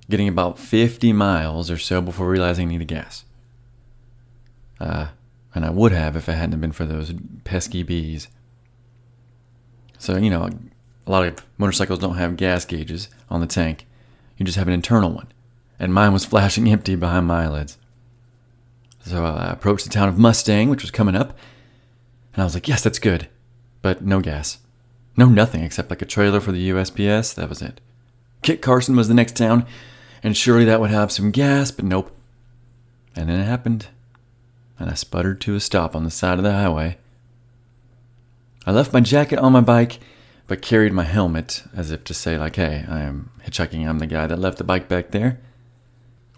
getting about 50 miles or so before realizing I needed gas. And I would have if it hadn't been for those pesky bees. So, a lot of motorcycles don't have gas gauges on the tank. You just have an internal one. And mine was flashing empty behind my eyelids. So I approached the town of Mustang, which was coming up. And I was like, yes, that's good. But no gas. No nothing except a trailer for the USPS. That was it. Kit Carson was the next town. And surely that would have some gas, but nope. And then it happened. And I sputtered to a stop on the side of the highway. I left my jacket on my bike, but carried my helmet as if to say, hey, I am hitchhiking. I'm the guy that left the bike back there.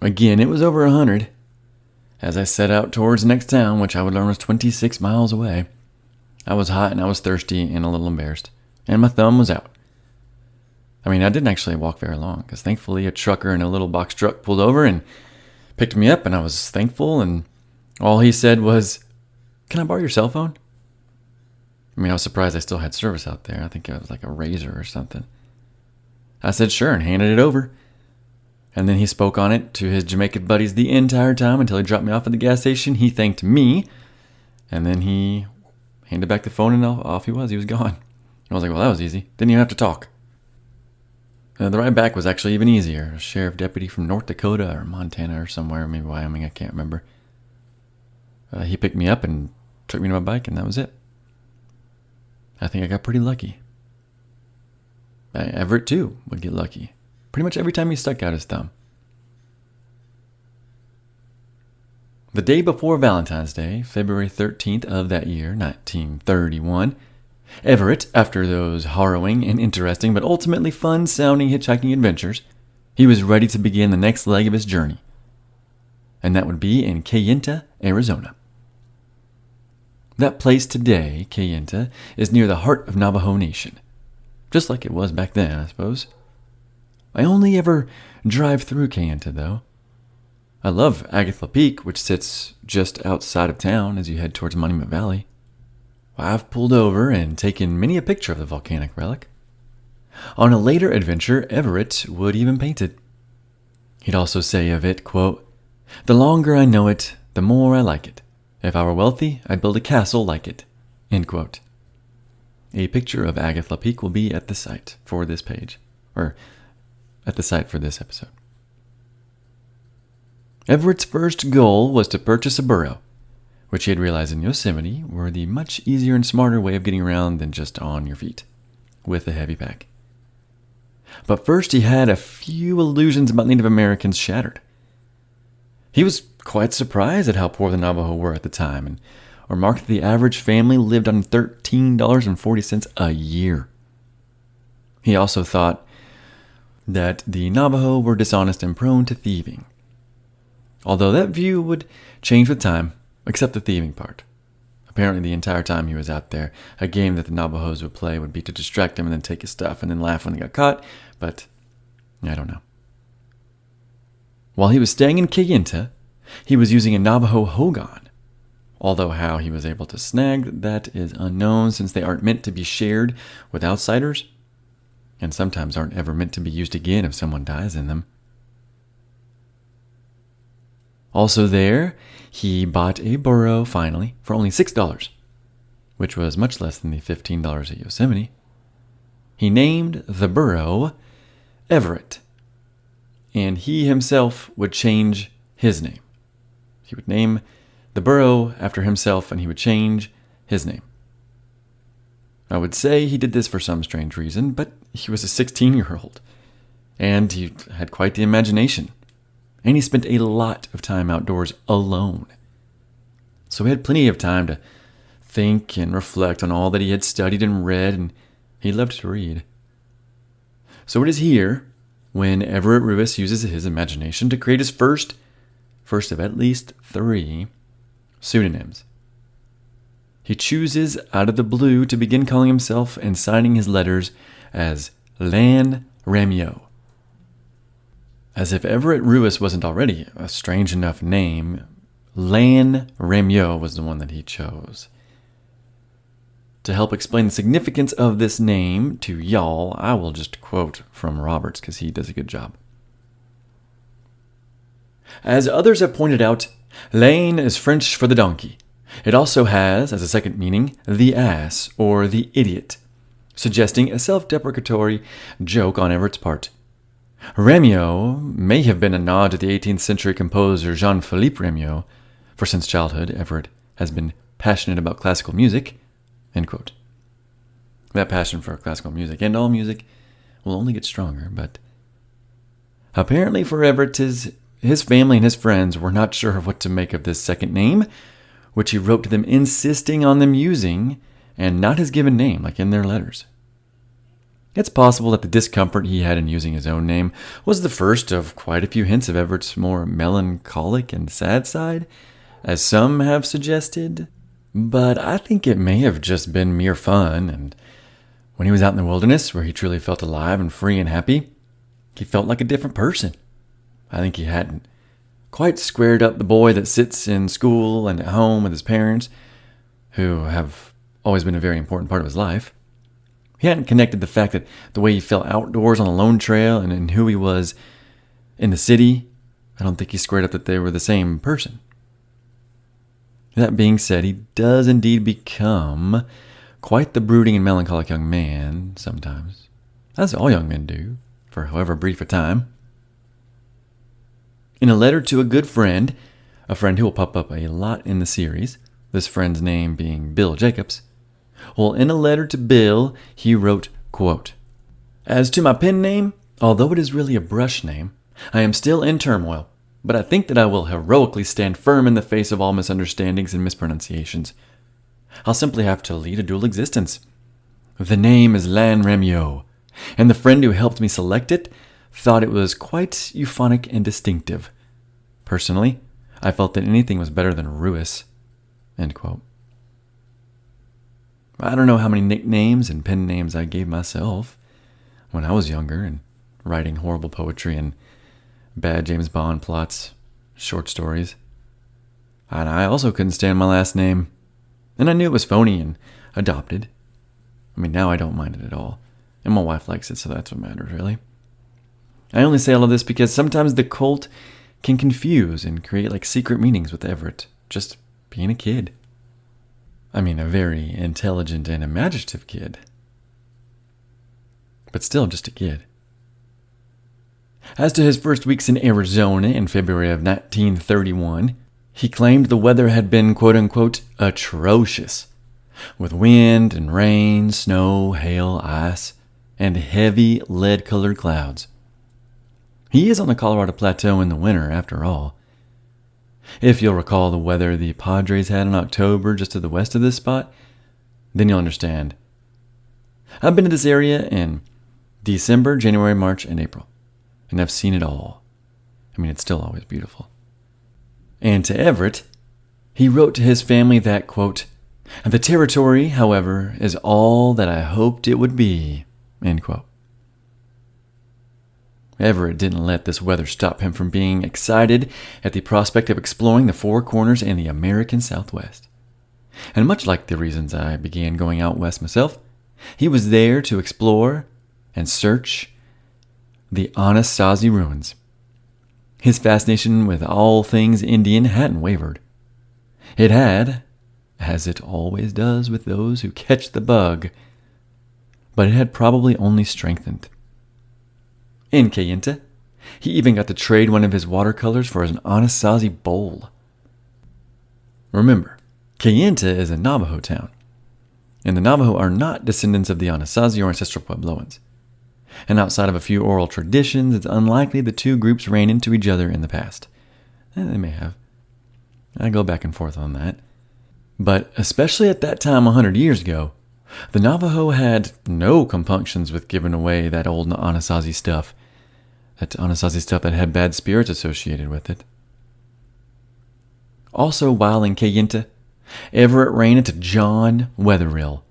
Again, it was over 100. As I set out towards the next town, which I would learn was 26 miles away, I was hot and I was thirsty and a little embarrassed. And my thumb was out. I didn't actually walk very long, because thankfully a trucker in a little box truck pulled over and picked me up, and I was thankful, and all he said was, "Can I borrow your cell phone?" I was surprised I still had service out there. I think it was a Razor or something. I said sure and handed it over. And then he spoke on it to his Jamaican buddies the entire time until he dropped me off at the gas station. He thanked me, and then he handed back the phone, and off he was. He was gone. I was like, well, that was easy. Didn't even have to talk. The ride back was actually even easier. A sheriff deputy from North Dakota or Montana or somewhere, maybe Wyoming, I can't remember. He picked me up and took me to my bike, and that was it. I think I got pretty lucky. Everett, too, would get lucky. pretty much every time he stuck out his thumb. The day before Valentine's Day, February 13th of that year, 1931, Everett, after those harrowing and interesting but ultimately fun-sounding hitchhiking adventures, he was ready to begin the next leg of his journey. And that would be in Kayenta, Arizona. That place today, Kayenta, is near the heart of Navajo Nation. Just like it was back then, I suppose. I only ever drive through Kayenta, though. I love Agathla Peak, which sits just outside of town as you head towards Monument Valley. I've pulled over and taken many a picture of the volcanic relic. On a later adventure, Everett would even paint it. He'd also say of it, quote, "The longer I know it, the more I like it. If I were wealthy, I'd build a castle like it." End quote. A picture of Agathla Peak will be at the site for this page, or at the site for this episode. Everett's first goal was to purchase a burro, which he had realized in Yosemite were the much easier and smarter way of getting around than just on your feet, with a heavy pack. But first he had a few illusions about Native Americans shattered. He was quite surprised at how poor the Navajo were at the time, and remarked that the average family lived on $13.40 a year. He also thought that the Navajo were dishonest and prone to thieving. Although that view would change with time, except the thieving part. Apparently the entire time he was out there, a game that the Navajos would play would be to distract him and then take his stuff and then laugh when they got caught, but I don't know. While he was staying in Kayenta, he was using a Navajo hogan, although how he was able to snag that is unknown since they aren't meant to be shared with outsiders, and sometimes aren't ever meant to be used again if someone dies in them. Also there, he bought a burro, finally, for only $6, which was much less than the $15 at Yosemite. He named the burro Everett, and he himself would change his name. He would name the burro after himself, and he would change his name. I would say he did this for some strange reason, but he was a 16-year-old, and he had quite the imagination. And he spent a lot of time outdoors alone. So he had plenty of time to think and reflect on all that he had studied and read, and he loved to read. So it is here when Everett Ruess uses his imagination to create his first of at least 3 pseudonyms. He chooses out of the blue to begin calling himself and signing his letters as Lan Ramyo. As if Everett Ruess wasn't already a strange enough name, Lan Ramyo was the one that he chose. To help explain the significance of this name to y'all, I will just quote from Roberts because he does a good job. As others have pointed out, Lane is French for the donkey. It also has, as a second meaning, the ass or the idiot, suggesting a self-deprecatory joke on Everett's part. Ramyo may have been a nod to the 18th century composer Jean-Philippe Ramyo, for since childhood Everett has been passionate about classical music. End quote. That passion for classical music and all music will only get stronger, but apparently for Everett, his family and his friends were not sure of what to make of this second name, which he wrote to them insisting on them using, and not his given name like in their letters. It's possible that the discomfort he had in using his own name was the first of quite a few hints of Everett's more melancholic and sad side, as some have suggested. But I think it may have just been mere fun, and when he was out in the wilderness, where he truly felt alive and free and happy, he felt like a different person. I think he hadn't quite squared up the boy that sits in school and at home with his parents, who have always been a very important part of his life. He hadn't connected the fact that the way he felt outdoors on the lone trail and who he was in the city, I don't think he squared up that they were the same person. That being said, he does indeed become quite the brooding and melancholic young man sometimes, as all young men do, for however brief a time. In a letter to a good friend, a friend who will pop up a lot in the series, this friend's name being Bill Jacobs, well, in a letter to Bill, he wrote, quote, "As to my pen name, Although it is really a brush name, I am still in turmoil, but I think that I will heroically stand firm in the face of all misunderstandings and mispronunciations. I'll simply have to lead a dual existence. The name is Lan Remyo, and the friend who helped me select it thought it was quite euphonic and distinctive. Personally, I felt that anything was better than Ruess. End quote. I don't know how many nicknames and pen names I gave myself when I was younger and writing horrible poetry and bad James Bond plots, short stories. And I also couldn't stand my last name, and I knew it was phony and adopted. I mean, now I don't mind it at all, and my wife likes it, so that's what matters, really. I only say all of this because sometimes the cult can confuse and create like secret meanings with Everett, just being a kid. I mean, a very intelligent and imaginative kid. But still just a kid. As to his first weeks in Arizona in February of 1931, he claimed the weather had been quote-unquote atrocious, with wind and rain, snow, hail, ice, and heavy lead-colored clouds. He is on the Colorado Plateau in the winter, after all. If you'll recall the weather the Padres had in October just to the west of this spot, then you'll understand. I've been to this area in December, January, March, and April, and I've seen it all. I mean, it's still always beautiful. And to Everett, he wrote to his family that, quote, "The territory, however, is all that I hoped it would be," end quote. Everett didn't let this weather stop him from being excited at the prospect of exploring the Four Corners and the American Southwest. And much like the reasons I began going out west myself, he was there to explore and search the Anasazi ruins. His fascination with all things Indian hadn't wavered. It had, as it always does with those who catch the bug, but it had probably only strengthened. In Kayenta, he even got to trade one of his watercolors for an Anasazi bowl. Remember, Kayenta is a Navajo town, and the Navajo are not descendants of the Anasazi or ancestral Puebloans. And outside of a few oral traditions, it's unlikely the two groups ran into each other in the past. They may have. I go back and forth on that. But especially at that time 100 years ago, the Navajo had no compunctions with giving away that old Anasazi stuff. That Anasazi stuff that had bad spirits associated with it. Also, while in Kayenta, Everett ran into John Wetherill,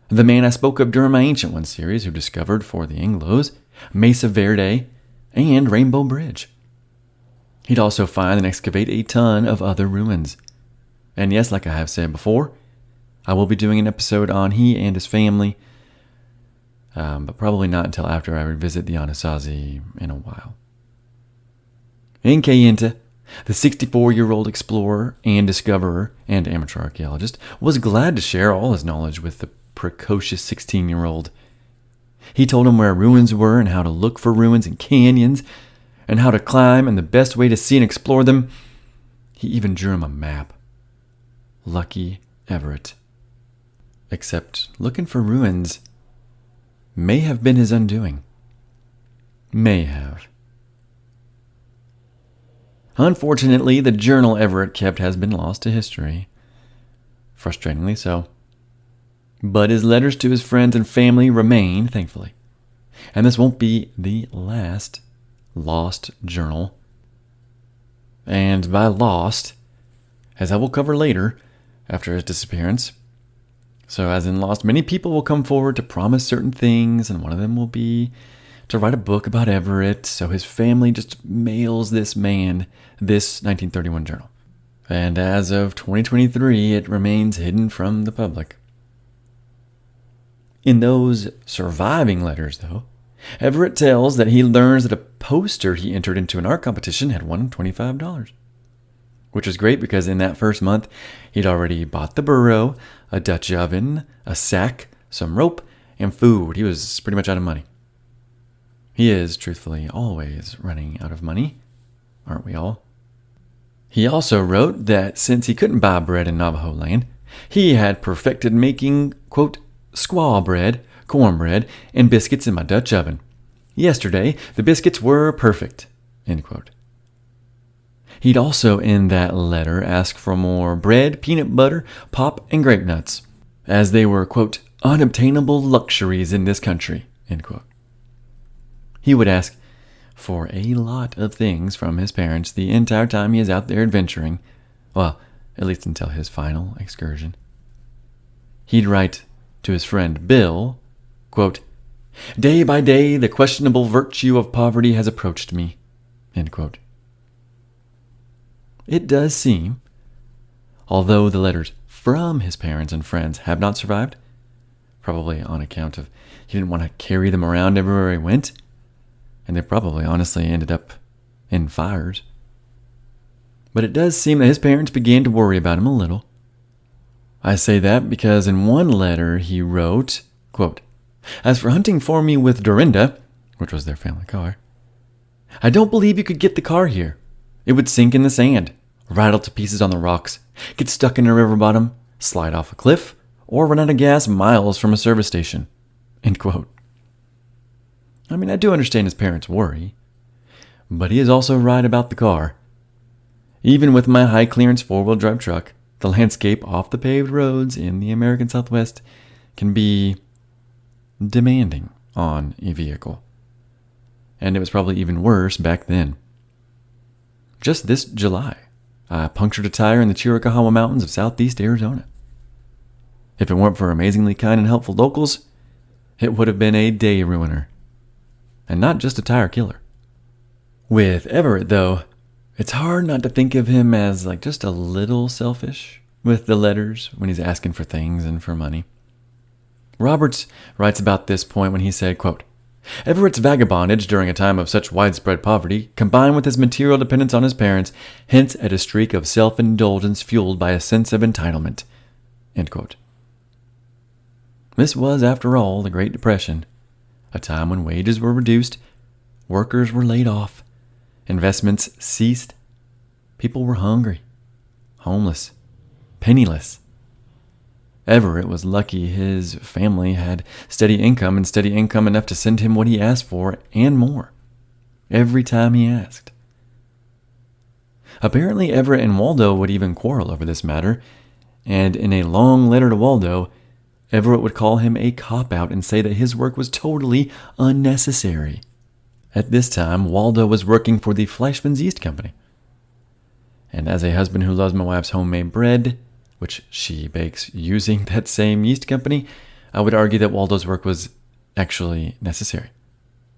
the man I spoke of during my Ancient One series, who discovered for the Anglos Mesa Verde and Rainbow Bridge. He'd also find and excavate a ton of other ruins. And yes, like I have said before, I will be doing an episode on he and his family, but probably not until after I revisit the Anasazi in a while. In Kayenta, the 64-year-old explorer and discoverer and amateur archaeologist was glad to share all his knowledge with the precocious 16-year-old. He told him where ruins were and how to look for ruins in canyons and how to climb and the best way to see and explore them. He even drew him a map. Lucky Everett. Except looking for ruins may have been his undoing. May have. Unfortunately, the journal Everett kept has been lost to history. Frustratingly so. But his letters to his friends and family remain, thankfully. And this won't be the last lost journal. And by lost, as I will cover later, after his disappearance. So as in lost, many people will come forward to promise certain things, and one of them will be to write a book about Everett, so his family just mails this man this 1931 journal. And as of 2023, it remains hidden from the public. In those surviving letters, though, Everett tells that he learns that a poster he entered into an art competition had won $25. Which was great because in that first month, he'd already bought the burro, a Dutch oven, a sack, some rope, and food. He was pretty much out of money. He is, truthfully, always running out of money, aren't we all? He also wrote that since he couldn't buy bread in Navajo land, he had perfected making, quote, squaw bread, cornbread, and biscuits in my Dutch oven, Yesterday, the biscuits were perfect. End quote. He'd also, in that letter, ask for more bread, peanut butter, pop, and grape nuts, as they were, quote, unobtainable luxuries in this country, end quote. He would ask for a lot of things from his parents the entire time he is out there adventuring, well, at least until his final excursion. He'd write to his friend Bill, quote, day by day the questionable virtue of poverty has approached me, end quote. It does seem, although the letters from his parents and friends have not survived, probably on account of he didn't want to carry them around everywhere he went, and they probably honestly ended up in fires. But it does seem that his parents began to worry about him a little. I say that because in one letter he wrote, quote, as for hunting for me with Dorinda, which was their family car, I don't believe you could get the car here. It would sink in the sand, rattle to pieces on the rocks, get stuck in a river bottom, slide off a cliff, or run out of gas miles from a service station. End quote. I mean, I do understand his parents' worry, but he is also right about the car. Even with my high-clearance four-wheel drive truck, the landscape off the paved roads in the American Southwest can be demanding on a vehicle. And it was probably even worse back then. Just this July, I punctured a tire in the Chiricahua Mountains of southeast Arizona. If it weren't for amazingly kind and helpful locals, it would have been a day ruiner. And not just a tire killer. With Everett, though, it's hard not to think of him as like just a little selfish with the letters when he's asking for things and for money. Roberts writes about this point when he said, quote, Everett's vagabondage during a time of such widespread poverty, combined with his material dependence on his parents, hints at a streak of self-indulgence fueled by a sense of entitlement. End quote. This was, after all, the Great Depression, a time when wages were reduced, workers were laid off, investments ceased, people were hungry, homeless, penniless. Everett was lucky his family had steady income enough to send him what he asked for and more, every time he asked. Apparently Everett and Waldo would even quarrel over this matter, and in a long letter to Waldo, Everett would call him a cop-out and say that his work was totally unnecessary. At this time, Waldo was working for the Fleischmann's Yeast Company. And as a husband who loves my wife's homemade bread, which she bakes using that same yeast company, I would argue that Waldo's work was actually necessary.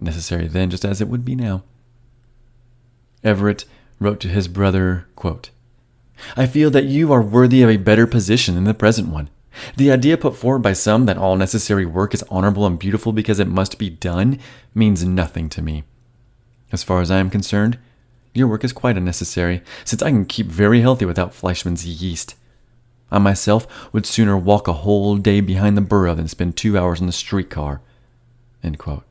Necessary then just as it would be now. Everett wrote to his brother, quote, I feel that you are worthy of a better position than the present one. The idea put forward by some that all necessary work is honorable and beautiful because it must be done means nothing to me. As far as I am concerned, your work is quite unnecessary, since I can keep very healthy without Fleischmann's yeast. I myself would sooner walk a whole day behind the burro than spend 2 hours on the streetcar. End quote.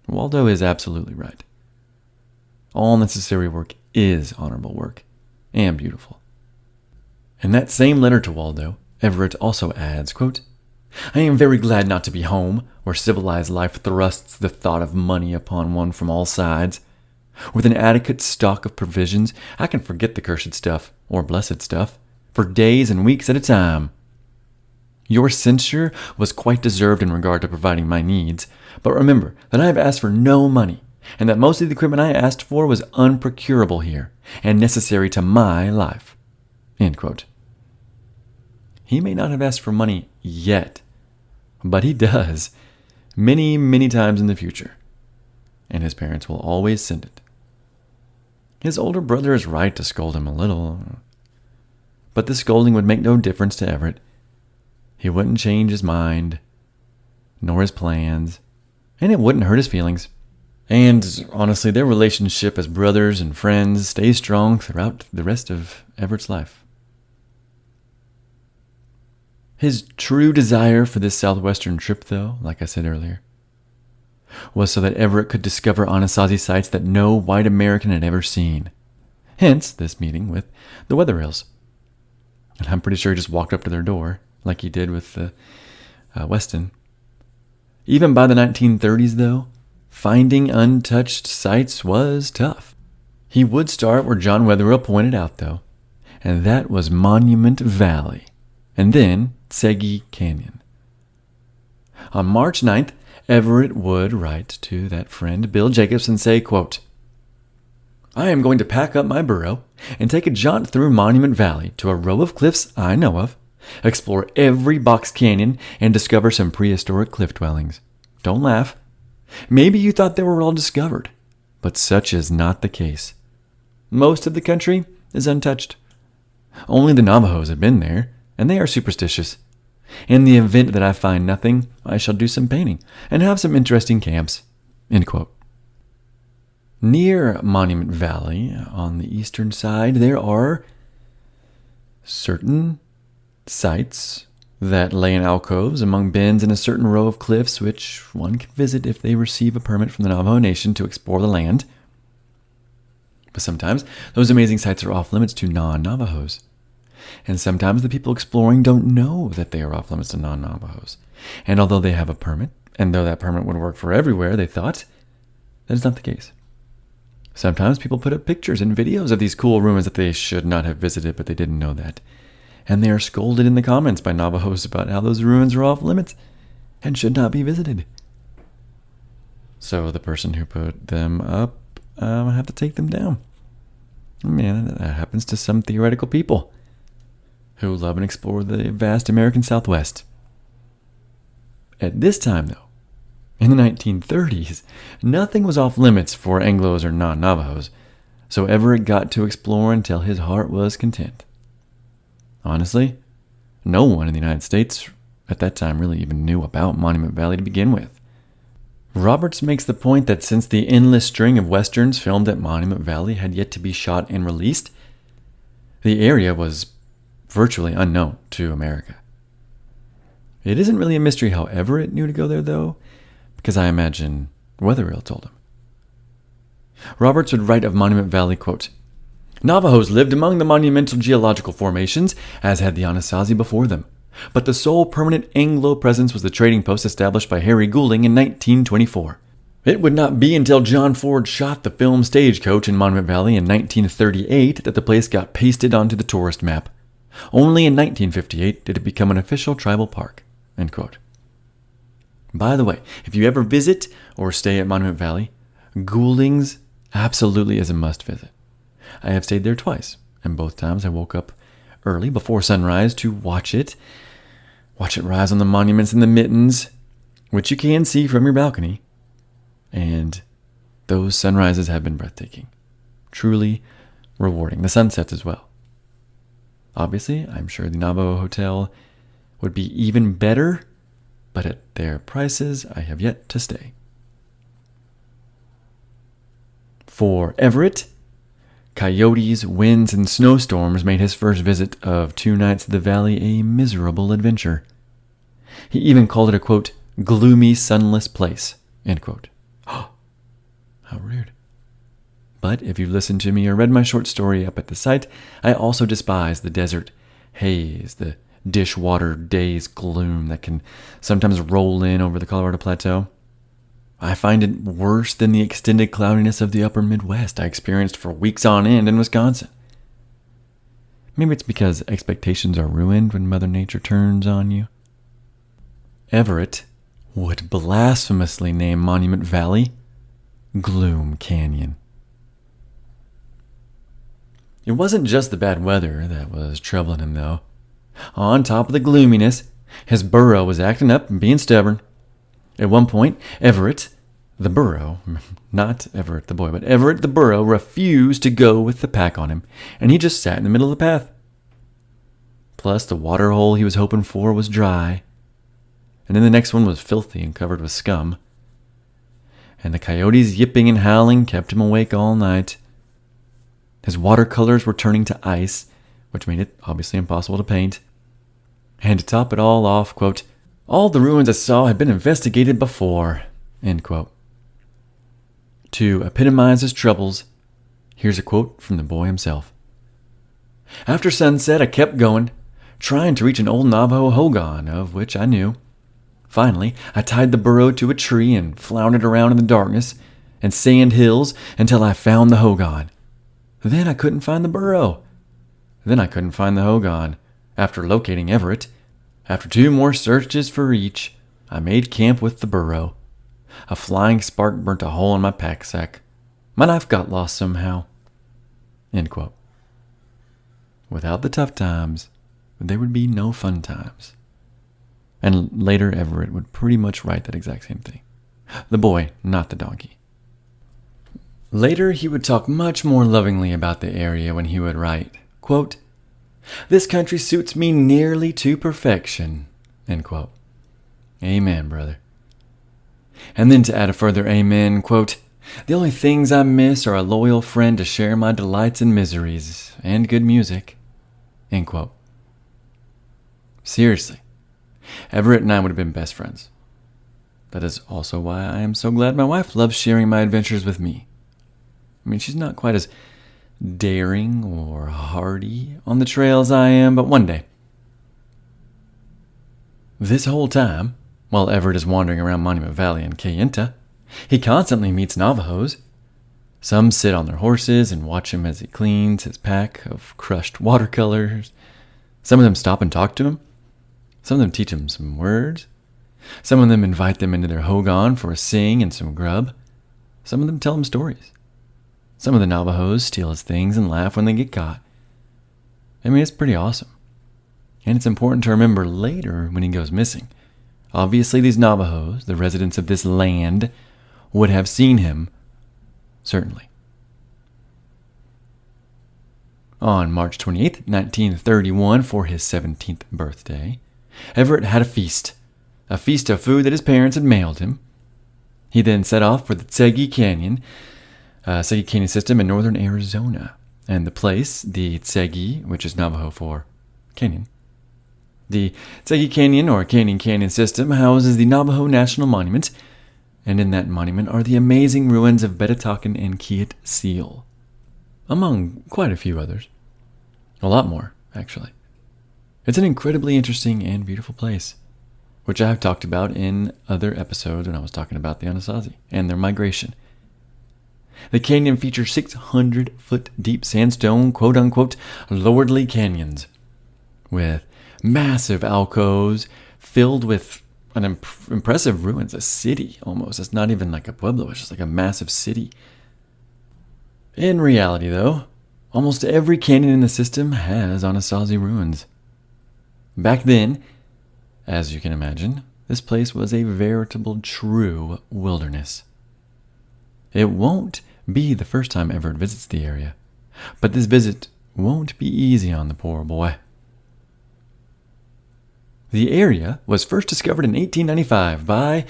Waldo is absolutely right. All necessary work is honorable work and beautiful. In that same letter to Waldo, Everett also adds, quote, I am very glad not to be home, where civilized life thrusts the thought of money upon one from all sides. With an adequate stock of provisions, I can forget the cursed stuff, or blessed stuff, for days and weeks at a time. Your censure was quite deserved in regard to providing my needs, but remember that I have asked for no money, and that most of the equipment I asked for was unprocurable here, and necessary to my life. End quote. He may not have asked for money yet, but he does many, many times in the future, and his parents will always send it. His older brother is right to scold him a little, but the scolding would make no difference to Everett. He wouldn't change his mind, nor his plans, and it wouldn't hurt his feelings. And honestly, their relationship as brothers and friends stays strong throughout the rest of Everett's life. His true desire for this southwestern trip, though, like I said earlier, was so that Everett could discover Anasazi sites that no white American had ever seen. Hence, this meeting with the Wetherill. And I'm pretty sure he just walked up to their door, like he did with Weston, Even by the 1930s, though, finding untouched sites was tough. He would start where John Wetherell pointed out, though, and that was Monument Valley, and then Segi Canyon. On March 9th, Everett would write to that friend, Bill Jacobs, and say, quote, "I am going to pack up my burro and take a jaunt through Monument Valley to a row of cliffs I know of, explore every box canyon, and discover some prehistoric cliff dwellings. Don't laugh. Maybe you thought they were all discovered, but such is not the case. Most of the country is untouched. Only the Navajos have been there, and they are superstitious. In the event that I find nothing, I shall do some painting and have some interesting camps." End quote. Near Monument Valley, on the eastern side, there are certain sites that lay in alcoves among bends in a certain row of cliffs, which one can visit if they receive a permit from the Navajo Nation to explore the land. But sometimes those amazing sites are off limits to non-Navajos. And sometimes the people exploring don't know that they are off limits to non-Navajos. And although they have a permit, and though that permit would work for everywhere, they thought, that is not the case. Sometimes people put up pictures and videos of these cool ruins that they should not have visited, but they didn't know that. And they are scolded in the comments by Navajos about how those ruins are off limits and should not be visited. So the person who put them up have to take them down. Man, that happens to some theoretical people who love and explore the vast American Southwest. At this time, though, in the 1930s, nothing was off limits for Anglos or non-Navajos, so Everett got to explore until his heart was content. Honestly, no one in the United States at that time really even knew about Monument Valley to begin with. Roberts makes the point that since the endless string of westerns filmed at Monument Valley had yet to be shot and released, the area was virtually unknown to America. It isn't really a mystery how Everett knew to go there, though, because I imagine Wetherell told him. Roberts would write of Monument Valley, quote, "Navajos lived among the monumental geological formations, as had the Anasazi before them. But the sole permanent Anglo presence was the trading post established by Harry Goulding in 1924. It would not be until John Ford shot the film Stagecoach in Monument Valley in 1938 that the place got pasted onto the tourist map. Only in 1958 did it become an official tribal park." End quote. By the way, if you ever visit or stay at Monument Valley, Goulding's absolutely is a must visit. I have stayed there twice, and both times I woke up early before sunrise to watch it rise on the monuments and the mittens, which you can see from your balcony. And those sunrises have been breathtaking, truly rewarding. The sunsets as well. Obviously, I'm sure the Navajo Hotel would be even better, but at their prices, I have yet to stay. For Everett, coyotes, winds, and snowstorms made his first visit of 2 nights to the valley a miserable adventure. He even called it a, quote, "gloomy, sunless place," end quote. Oh, how rude. But if you've listened to me or read my short story up at the site, I also despise the desert haze, the dishwater days gloom that can sometimes roll in over the Colorado Plateau. I find it worse than the extended cloudiness of the upper Midwest I experienced for weeks on end in Wisconsin. Maybe it's because expectations are ruined when Mother Nature turns on you. Everett would blasphemously name Monument Valley Gloom Canyon. It wasn't just the bad weather that was troubling him, though. On top of the gloominess, his burro was acting up and being stubborn. At one point, Everett, the burro, not Everett the boy, but Everett the burro refused to go with the pack on him, and he just sat in the middle of the path. Plus, the water hole he was hoping for was dry, and then the next one was filthy and covered with scum. And the coyotes yipping and howling kept him awake all night. His watercolors were turning to ice, which made it obviously impossible to paint. And to top it all off, quote, "all the ruins I saw had been investigated before," end quote. To epitomize his troubles, here's a quote from the boy himself. "After sunset, I kept going, trying to reach an old Navajo hogan, of which I knew. Finally, I tied the burro to a tree and floundered around in the darkness and sand hills until I found the hogan. Then I couldn't find the burro. Then I couldn't find the hogan. After locating Everett, after 2 more searches for each, I made camp with the burro. A flying spark burnt a hole in my pack sack. My knife got lost somehow. End quote. Without the tough times, there would be no fun times. And later Everett would pretty much write that exact same thing. The boy, not the donkey. Later he would talk much more lovingly about the area when he would write, quote, "This country suits me nearly to perfection." End quote. Amen, brother. And then to add a further amen, quote, "The only things I miss are a loyal friend to share my delights and miseries, and good music." End quote. Seriously, Everett and I would have been best friends. That is also why I am so glad my wife loves sharing my adventures with me. I mean, she's not quite as daring or hardy on the trail as I am, but one day. This whole time, while Everett is wandering around Monument Valley and Kayenta, he constantly meets Navajos. Some sit on their horses and watch him as he cleans his pack of crushed watercolors. Some of them stop and talk to him. Some of them teach him some words. Some of them invite them into their hogan for a sing and some grub. Some of them tell him stories. Some of the Navajos steal his things and laugh when they get caught. I mean, it's pretty awesome. And it's important to remember later when he goes missing. Obviously, these Navajos, the residents of this land, would have seen him, certainly. On March 28th, 1931, for his 17th birthday, Everett had a feast of food that his parents had mailed him. He then set off for the Tsegi Canyon system in northern Arizona. And the place, the Tsegi, which is Navajo for canyon. The Tsegi Canyon, or Canyon system, houses the Navajo National Monument, and in that monument are the amazing ruins of Betatakin and Kiet Seal, among quite a few others. A lot more, actually. It's an incredibly interesting and beautiful place, which I have talked about in other episodes when I was talking about the Anasazi and their migration. The canyon features 600-foot deep sandstone, quote-unquote, lordly canyons, with massive alcoves filled with an impressive ruins, a city almost. It's not even like a pueblo, it's just like a massive city. In reality, though, almost every canyon in the system has Anasazi ruins. Back then, as you can imagine, this place was a veritable true wilderness. It won't be the first time Everett visits the area, but this visit won't be easy on the poor boy. The area was first discovered in 1895 by,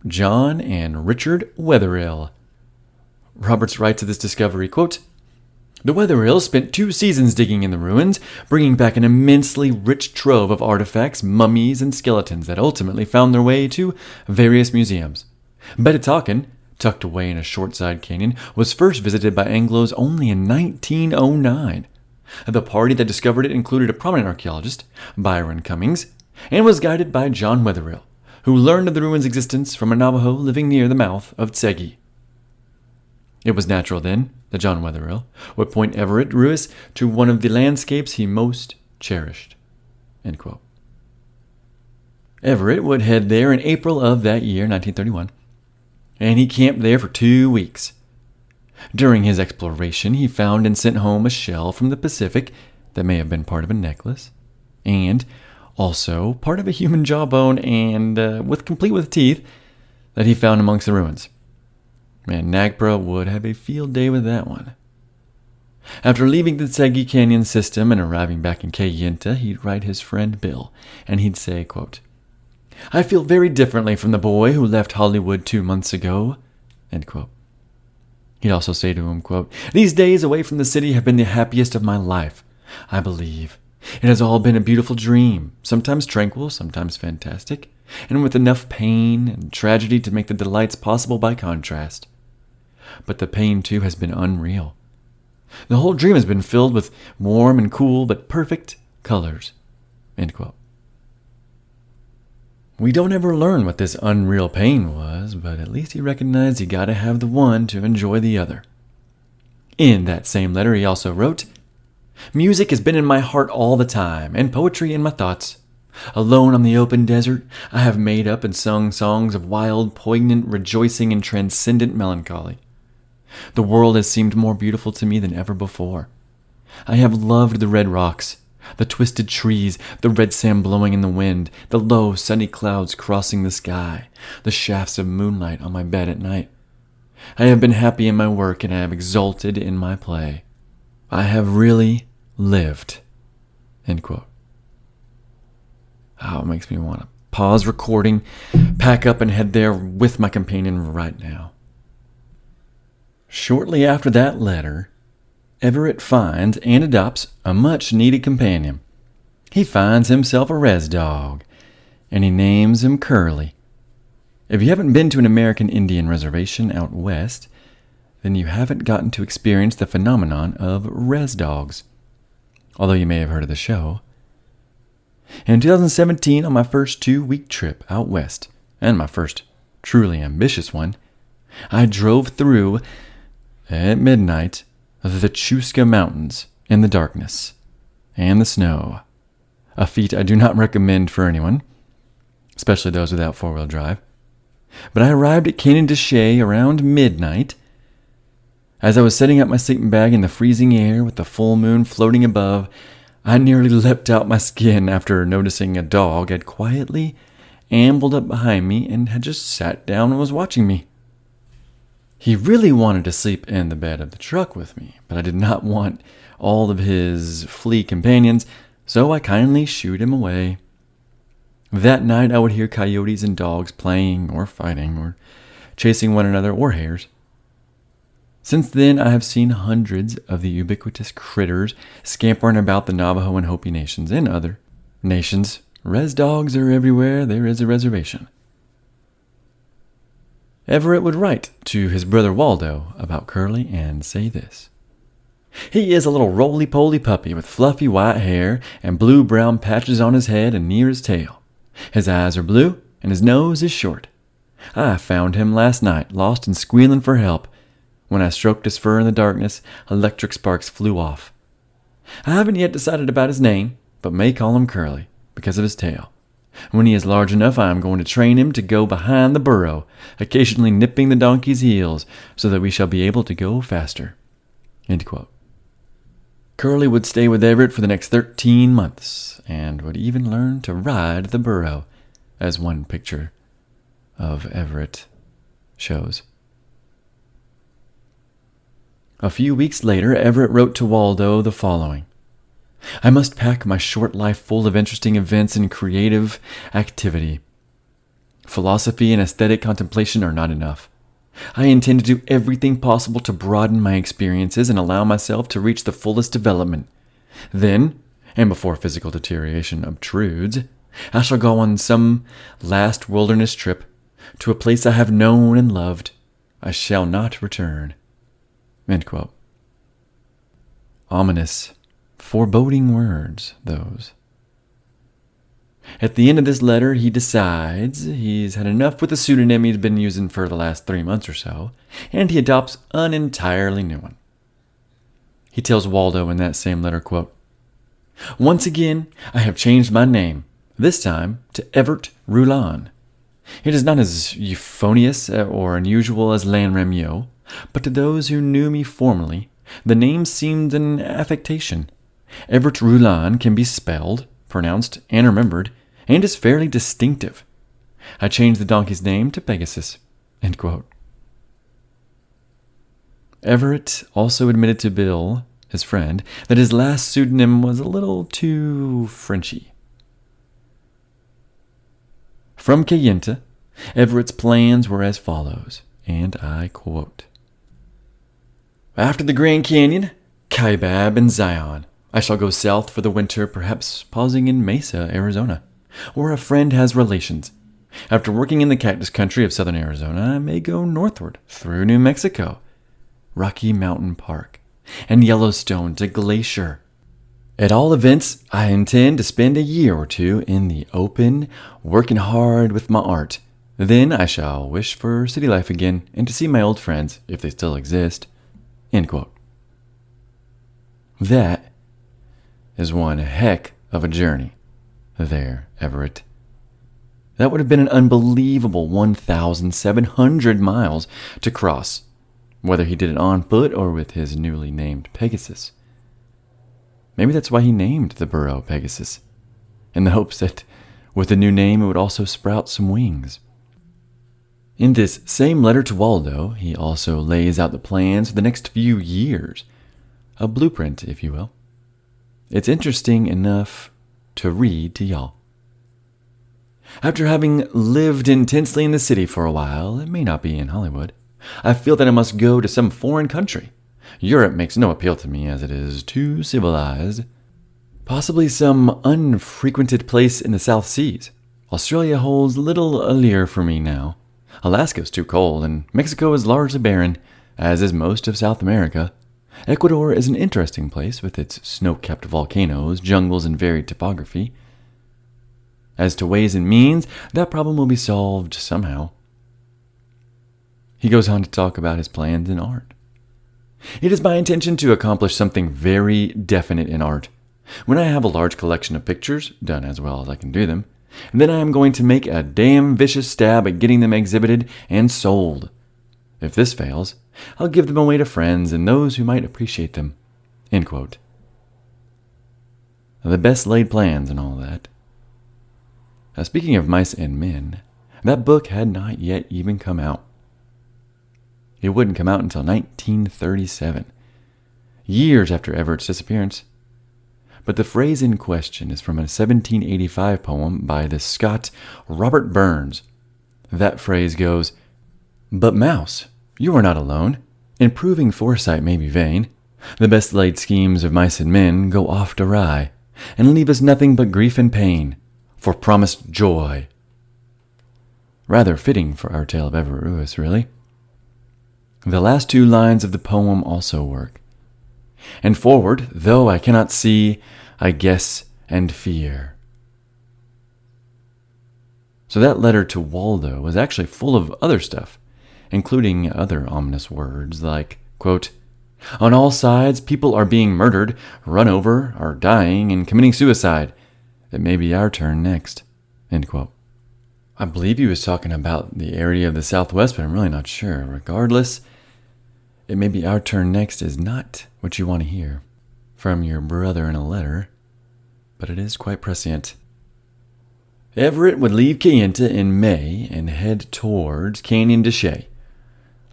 John and Richard Wetherill. Roberts writes of this discovery, quote, "The Wetherills spent 2 seasons digging in the ruins, bringing back an immensely rich trove of artifacts, mummies, and skeletons that ultimately found their way to various museums. Betatakin, tucked away in a short side canyon, was first visited by Anglos only in 1909. The party that discovered it included a prominent archaeologist, Byron Cummings, and was guided by John Wetherill, who learned of the ruins' existence from a Navajo living near the mouth of Tsegi. It was natural, then, that John Wetherill would point Everett Ruess to one of the landscapes he most cherished." End quote. Everett would head there in April of that year, 1931, and he camped there for 2 weeks. During his exploration, he found and sent home a shell from the Pacific that may have been part of a necklace, and also part of a human jawbone and complete with teeth that he found amongst the ruins. Man, Nagpra would have a field day with that one. After leaving the Tsegi Canyon system and arriving back in Kayenta, he'd write his friend Bill, and he'd say, quote, "I feel very differently from the boy who left Hollywood 2 months ago." End quote. He'd also say to him, quote, "These days away from the city have been the happiest of my life, I believe. It has all been a beautiful dream, sometimes tranquil, sometimes fantastic, and with enough pain and tragedy to make the delights possible by contrast. But the pain, too, has been unreal. The whole dream has been filled with warm and cool but perfect colors." End quote. We don't ever learn what this unreal pain was, but at least he recognized you gotta have the one to enjoy the other. In that same letter, he also wrote, "Music has been in my heart all the time, and poetry in my thoughts. Alone on the open desert, I have made up and sung songs of wild, poignant rejoicing and transcendent melancholy. The world has seemed more beautiful to me than ever before. I have loved the red rocks, the twisted trees, the red sand blowing in the wind, the low, sunny clouds crossing the sky, the shafts of moonlight on my bed at night. I have been happy in my work, and I have exulted in my play. I have really lived." End quote. Oh, it makes me want to pause recording, pack up, and head there with my companion right now. Shortly after that letter, Everett finds and adopts a much-needed companion. He finds himself a res dog, and he names him Curly. If you haven't been to an American Indian reservation out west, then you haven't gotten to experience the phenomenon of res dogs, although you may have heard of the show. In 2017, on my first 2-week trip out west, and my first truly ambitious one, I drove through, at midnight, the Chusca Mountains in the darkness and the snow, a feat I do not recommend for anyone, especially those without 4-wheel drive. But I arrived at Canyon de Chelly around midnight. As I was setting up my sleeping bag in the freezing air with the full moon floating above, I nearly leapt out my skin after noticing a dog had quietly ambled up behind me and had just sat down and was watching me. He really wanted to sleep in the bed of the truck with me, but I did not want all of his flea companions, so I kindly shooed him away. That night I would hear coyotes and dogs playing or fighting or chasing one another or hares. Since then, I have seen hundreds of the ubiquitous critters scampering about the Navajo and Hopi nations and other nations. Res dogs are everywhere there is a reservation. Everett would write to his brother Waldo about Curly and say this: "He is a little roly-poly puppy with fluffy white hair and blue-brown patches on his head and near his tail. His eyes are blue and his nose is short. I found him last night, lost and squealing for help. When I stroked his fur in the darkness, electric sparks flew off. I haven't yet decided about his name, but may call him Curly, because of his tail. When he is large enough, I am going to train him to go behind the burro, occasionally nipping the donkey's heels, so that we shall be able to go faster." End quote. Curly would stay with Everett for the next 13 months, and would even learn to ride the burro, as one picture of Everett shows. A few weeks later, Everett wrote to Waldo the following: "I must pack my short life full of interesting events and creative activity. Philosophy and aesthetic contemplation are not enough. I intend to do everything possible to broaden my experiences and allow myself to reach the fullest development. Then, and before physical deterioration obtrudes, I shall go on some last wilderness trip to a place I have known and loved. I shall not return." End quote. Ominous, foreboding words, those. At the end of this letter, he decides he's had enough with the pseudonym he's been using for the last 3 months or so, and he adopts an entirely new one. He tells Waldo in that same letter, quote, "Once again, I have changed my name, this time to Everett Ruess. It is not as euphonious or unusual as Lanramio, but to those who knew me formerly, the name seemed an affectation. Everett Ruess can be spelled, pronounced, and remembered, and is fairly distinctive. I changed the donkey's name to Pegasus." End quote. Everett also admitted to Bill, his friend, that his last pseudonym was a little too Frenchy. From Kayenta, Everett's plans were as follows, and I quote: "After the Grand Canyon, Kaibab, and Zion, I shall go south for the winter, perhaps pausing in Mesa, Arizona, where a friend has relations. After working in the cactus country of southern Arizona, I may go northward through New Mexico, Rocky Mountain Park, and Yellowstone to Glacier. At all events, I intend to spend a year or two in the open, working hard with my art. Then I shall wish for city life again and to see my old friends, if they still exist." End quote. That is one heck of a journey there, Everett. That would have been an unbelievable 1,700 miles to cross, whether he did it on foot or with his newly named Pegasus. Maybe that's why he named the burro Pegasus, in the hopes that with the new name it would also sprout some wings. In this same letter to Waldo, he also lays out the plans for the next few years, a blueprint, if you will. It's interesting enough to read to y'all. "After having lived intensely in the city for a while, it may not be in Hollywood, I feel that I must go to some foreign country. Europe makes no appeal to me as it is too civilized. Possibly some unfrequented place in the South Seas. Australia holds little allure for me now. Alaska is too cold, and Mexico is largely barren, as is most of South America. Ecuador is an interesting place with its snow-capped volcanoes, jungles, and varied topography. As to ways and means, that problem will be solved somehow." He goes on to talk about his plans in art. "It is my intention to accomplish something very definite in art. When I have a large collection of pictures, done as well as I can do them, then I am going to make a damn vicious stab at getting them exhibited and sold. If this fails, I'll give them away to friends and those who might appreciate them." End quote. The best laid plans and all that. Speaking of Mice and Men, that book had not yet even come out. It wouldn't come out until 1937, years after Everett's disappearance. But the phrase in question is from a 1785 poem by the Scot Robert Burns. That phrase goes, "But Mouse, you are not alone. Improving foresight may be vain. The best laid schemes of mice and men go oft awry, and leave us nothing but grief and pain, for promised joy." Rather fitting for our tale of Everett Ruess, really. The last two lines of the poem also work. "And forward, though I cannot see, I guess and fear." So that letter to Waldo was actually full of other stuff, including other ominous words like, quote, "On all sides people are being murdered, run over, are dying, and committing suicide. It may be our turn next." End quote. I believe he was talking about the area of the Southwest, but I'm really not sure. Regardless, "It may be our turn next" is not what you want to hear from your brother in a letter, but it is quite prescient. Everett would leave Kayenta in May and head towards Canyon de Chelly.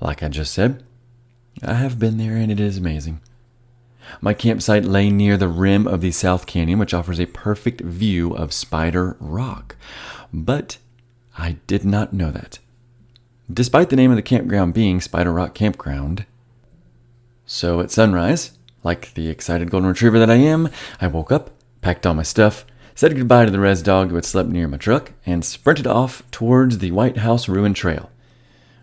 Like I just said, I have been there and it is amazing. My campsite lay near the rim of the South Canyon, which offers a perfect view of Spider Rock. But I did not know that, despite the name of the campground being Spider Rock Campground. So at sunrise, like the excited golden retriever that I am, I woke up, packed all my stuff, said goodbye to the res dog who had slept near my truck, and sprinted off towards the White House Ruin Trail,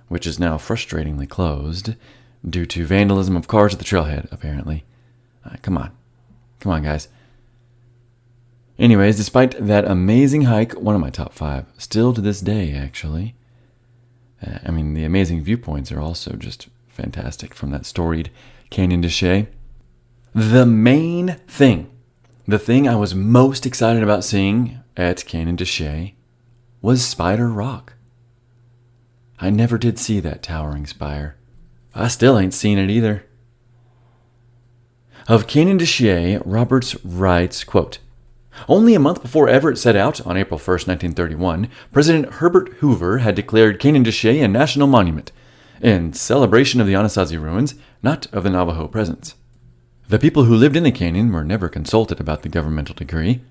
which is now frustratingly closed due to vandalism of cars at the trailhead, apparently. Come on, guys. Anyways, despite that amazing hike, one of my top 5, still to this day, actually. The amazing viewpoints are also just fantastic from that storied Canyon de Chelly. The main thing, the thing I was most excited about seeing at Canyon de Chelly was Spider Rock. I never did see that towering spire. I still ain't seen it either. Of Canyon de Chelly, Roberts writes, quote, "Only a month before Everett set out, on April 1st, 1931, President Herbert Hoover had declared Canyon de Chelly a national monument, in celebration of the Anasazi ruins, not of the Navajo presence. The people who lived in the canyon were never consulted about the governmental decree.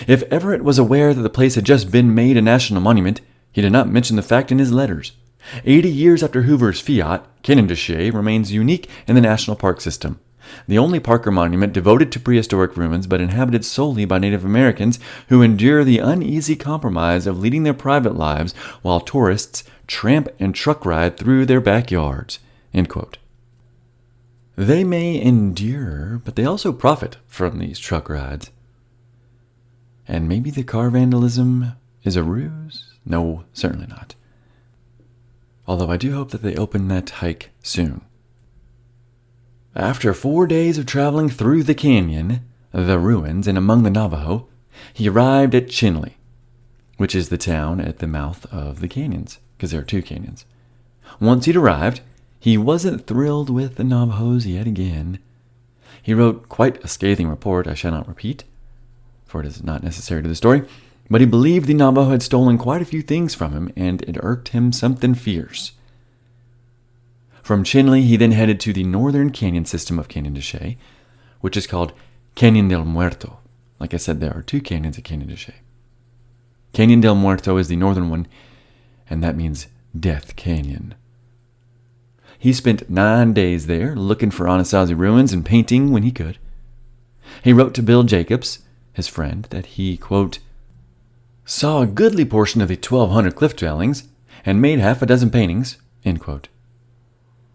If Everett was aware that the place had just been made a national monument, he did not mention the fact in his letters. 80 years after Hoover's fiat, Canyon de Chelly remains unique in the national park system. The only park or monument devoted to prehistoric ruins but inhabited solely by Native Americans who endure the uneasy compromise of leading their private lives while tourists tramp and truck ride through their backyards." End quote. They may endure, but they also profit from these truck rides. And maybe the car vandalism is a ruse? No, certainly not. Although I do hope that they open that hike soon. After 4 days of traveling through the canyon, the ruins, and among the Navajo, he arrived at Chinle, which is the town at the mouth of the canyons, because there are 2 canyons. Once he'd arrived, he wasn't thrilled with the Navajos yet again. He wrote quite a scathing report I shall not repeat, for it is not necessary to the story, but he believed the Navajo had stolen quite a few things from him, and it irked him something fierce. From Chinle, he then headed to the northern canyon system of Canyon de Chelly, which is called Canyon del Muerto. Like I said, there are 2 canyons at Canyon de Chelly. Canyon del Muerto is the northern one, and that means Death Canyon. He spent 9 days there, looking for Anasazi ruins and painting when he could. He wrote to Bill Jacobs, his friend, that he, quote, saw a goodly portion of the 1,200 cliff dwellings and made half a dozen paintings, end quote.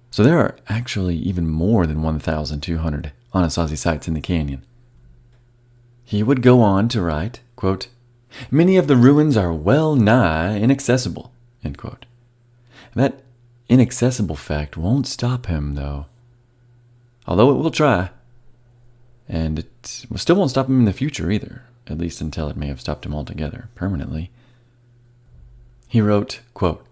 So there are actually even more than 1,200 Anasazi sites in the canyon. He would go on to write, quote, many of the ruins are well nigh inaccessible, end quote. That inaccessible fact won't stop him, though. Although it will try. And it still won't stop him in the future either, at least until it may have stopped him altogether, permanently. He wrote, quote,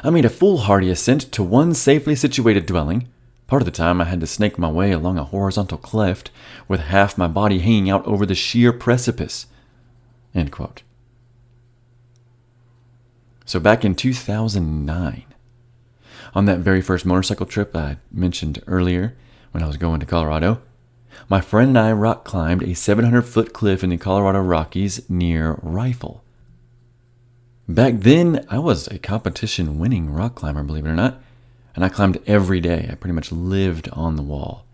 I made a foolhardy ascent to one safely situated dwelling. Part of the time I had to snake my way along a horizontal cleft with half my body hanging out over the sheer precipice, end quote. So back in 2009, on that very first motorcycle trip I mentioned earlier when I was going to Colorado, my friend and I rock climbed a 700-foot cliff in the Colorado Rockies near Rifle. Back then, I was a competition-winning rock climber, believe it or not, and I climbed every day. I pretty much lived on the wall.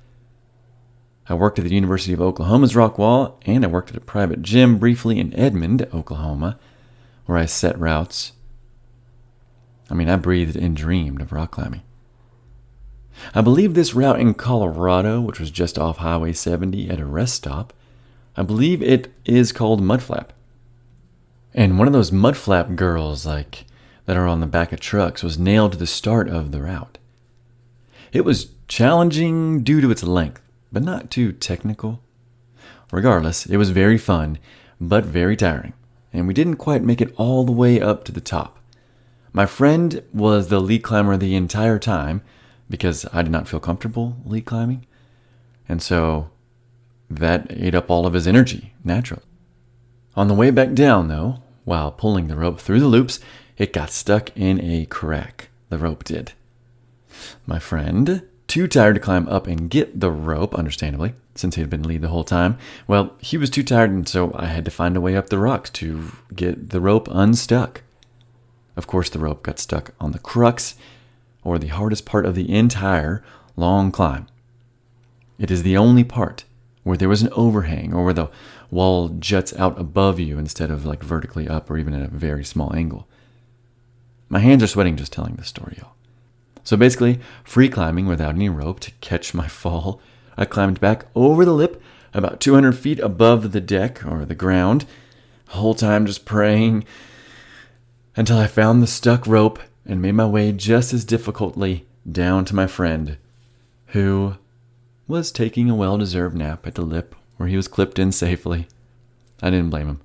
I worked at the University of Oklahoma's rock wall, and I worked at a private gym briefly in Edmond, Oklahoma, where I set routes. I breathed and dreamed of rock climbing. I believe this route in Colorado, which was just off Highway 70 at a rest stop, I believe it is called Mudflap. And one of those Mudflap girls, that are on the back of trucks, was nailed to the start of the route. It was challenging due to its length, but not too technical. Regardless, it was very fun, but very tiring, and we didn't quite make it all the way up to the top. My friend was the lead climber the entire time, because I did not feel comfortable lead climbing, and so that ate up all of his energy, naturally. On the way back down, though, while pulling the rope through the loops, it got stuck in a crack. The rope did. My friend, too tired to climb up and get the rope, understandably, since he had been lead the whole time, well, he was too tired, and so I had to find a way up the rocks to get the rope unstuck. Of course, the rope got stuck on the crux, or the hardest part of the entire long climb. It is the only part where there was an overhang or where the wall juts out above you instead of vertically up or even at a very small angle. My hands are sweating just telling this story, y'all. So basically, free climbing without any rope to catch my fall, I climbed back over the lip about 200 feet above the deck or the ground, the whole time just praying until I found the stuck rope and made my way just as difficultly down to my friend, who was taking a well-deserved nap at the lip where he was clipped in safely. I didn't blame him.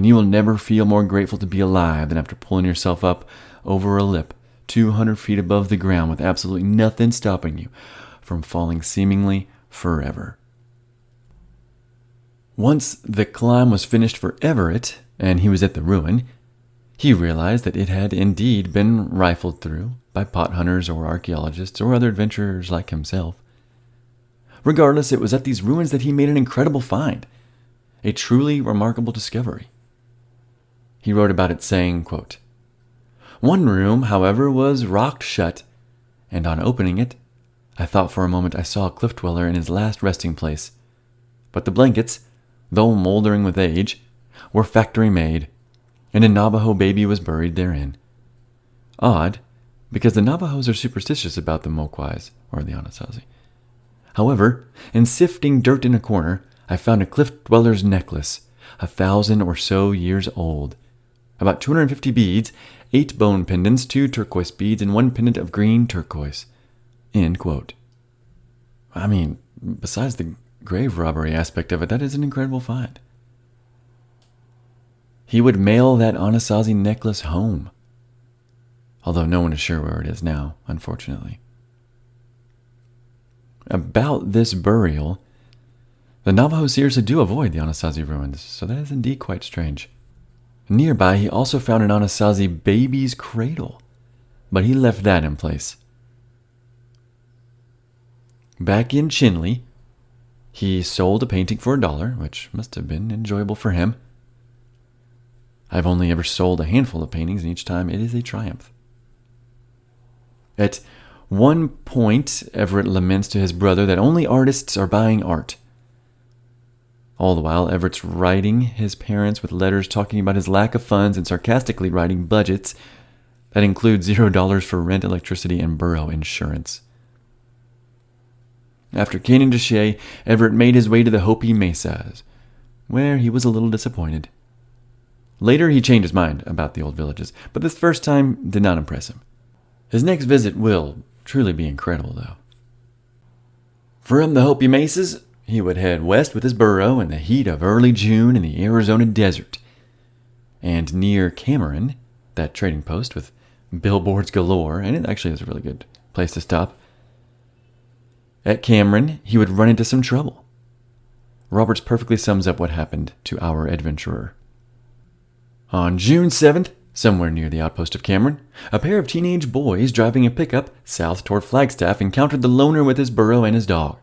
You will never feel more grateful to be alive than after pulling yourself up over a lip 200 feet above the ground with absolutely nothing stopping you from falling seemingly forever. Once the climb was finished for Everett and he was at the ruin, he realized that it had indeed been rifled through by pot hunters or archaeologists or other adventurers like himself. Regardless, it was at these ruins that he made an incredible find, a truly remarkable discovery. He wrote about it saying, quote, one room, however, was rocked shut, and on opening it, I thought for a moment I saw a cliff dweller in his last resting place. But the blankets, though moldering with age, were factory-made, and a Navajo baby was buried therein. Odd, because the Navajos are superstitious about the Moquais, or the Anasazi, However, in sifting dirt in a corner, I found a cliff dweller's necklace, 1,000 or so years old. About 250 beads, 8 bone pendants, 2 turquoise beads, and 1 pendant of green turquoise." End quote. I mean, besides the grave robbery aspect of it, that is an incredible find. He would mail that Anasazi necklace home, although no one is sure where it is now, unfortunately. About this burial, the Navajo seriously do avoid the Anasazi ruins, so that is indeed quite strange. Nearby, he also found an Anasazi baby's cradle, but he left that in place. Back in Chinle, he sold a painting for $1, which must have been enjoyable for him. I've only ever sold a handful of paintings, and each time it is a triumph. At one point, Everett laments to his brother that only artists are buying art. All the while, Everett's writing his parents with letters talking about his lack of funds and sarcastically writing budgets that include $0 for rent, electricity, and burro insurance. After caning to Shea, Everett made his way to the Hopi Mesas, where he was a little disappointed. Later, he changed his mind about the old villages, but this first time did not impress him. His next visit will truly be incredible, though. From the Hopi Mesas, he would head west with his burro in the heat of early June in the Arizona desert. And near Cameron, that trading post with billboards galore, and it actually is a really good place to stop. At Cameron, he would run into some trouble. Roberts perfectly sums up what happened to our adventurer. On June 7th, somewhere near the outpost of Cameron, a pair of teenage boys driving a pickup south toward Flagstaff encountered the loner with his burro and his dog.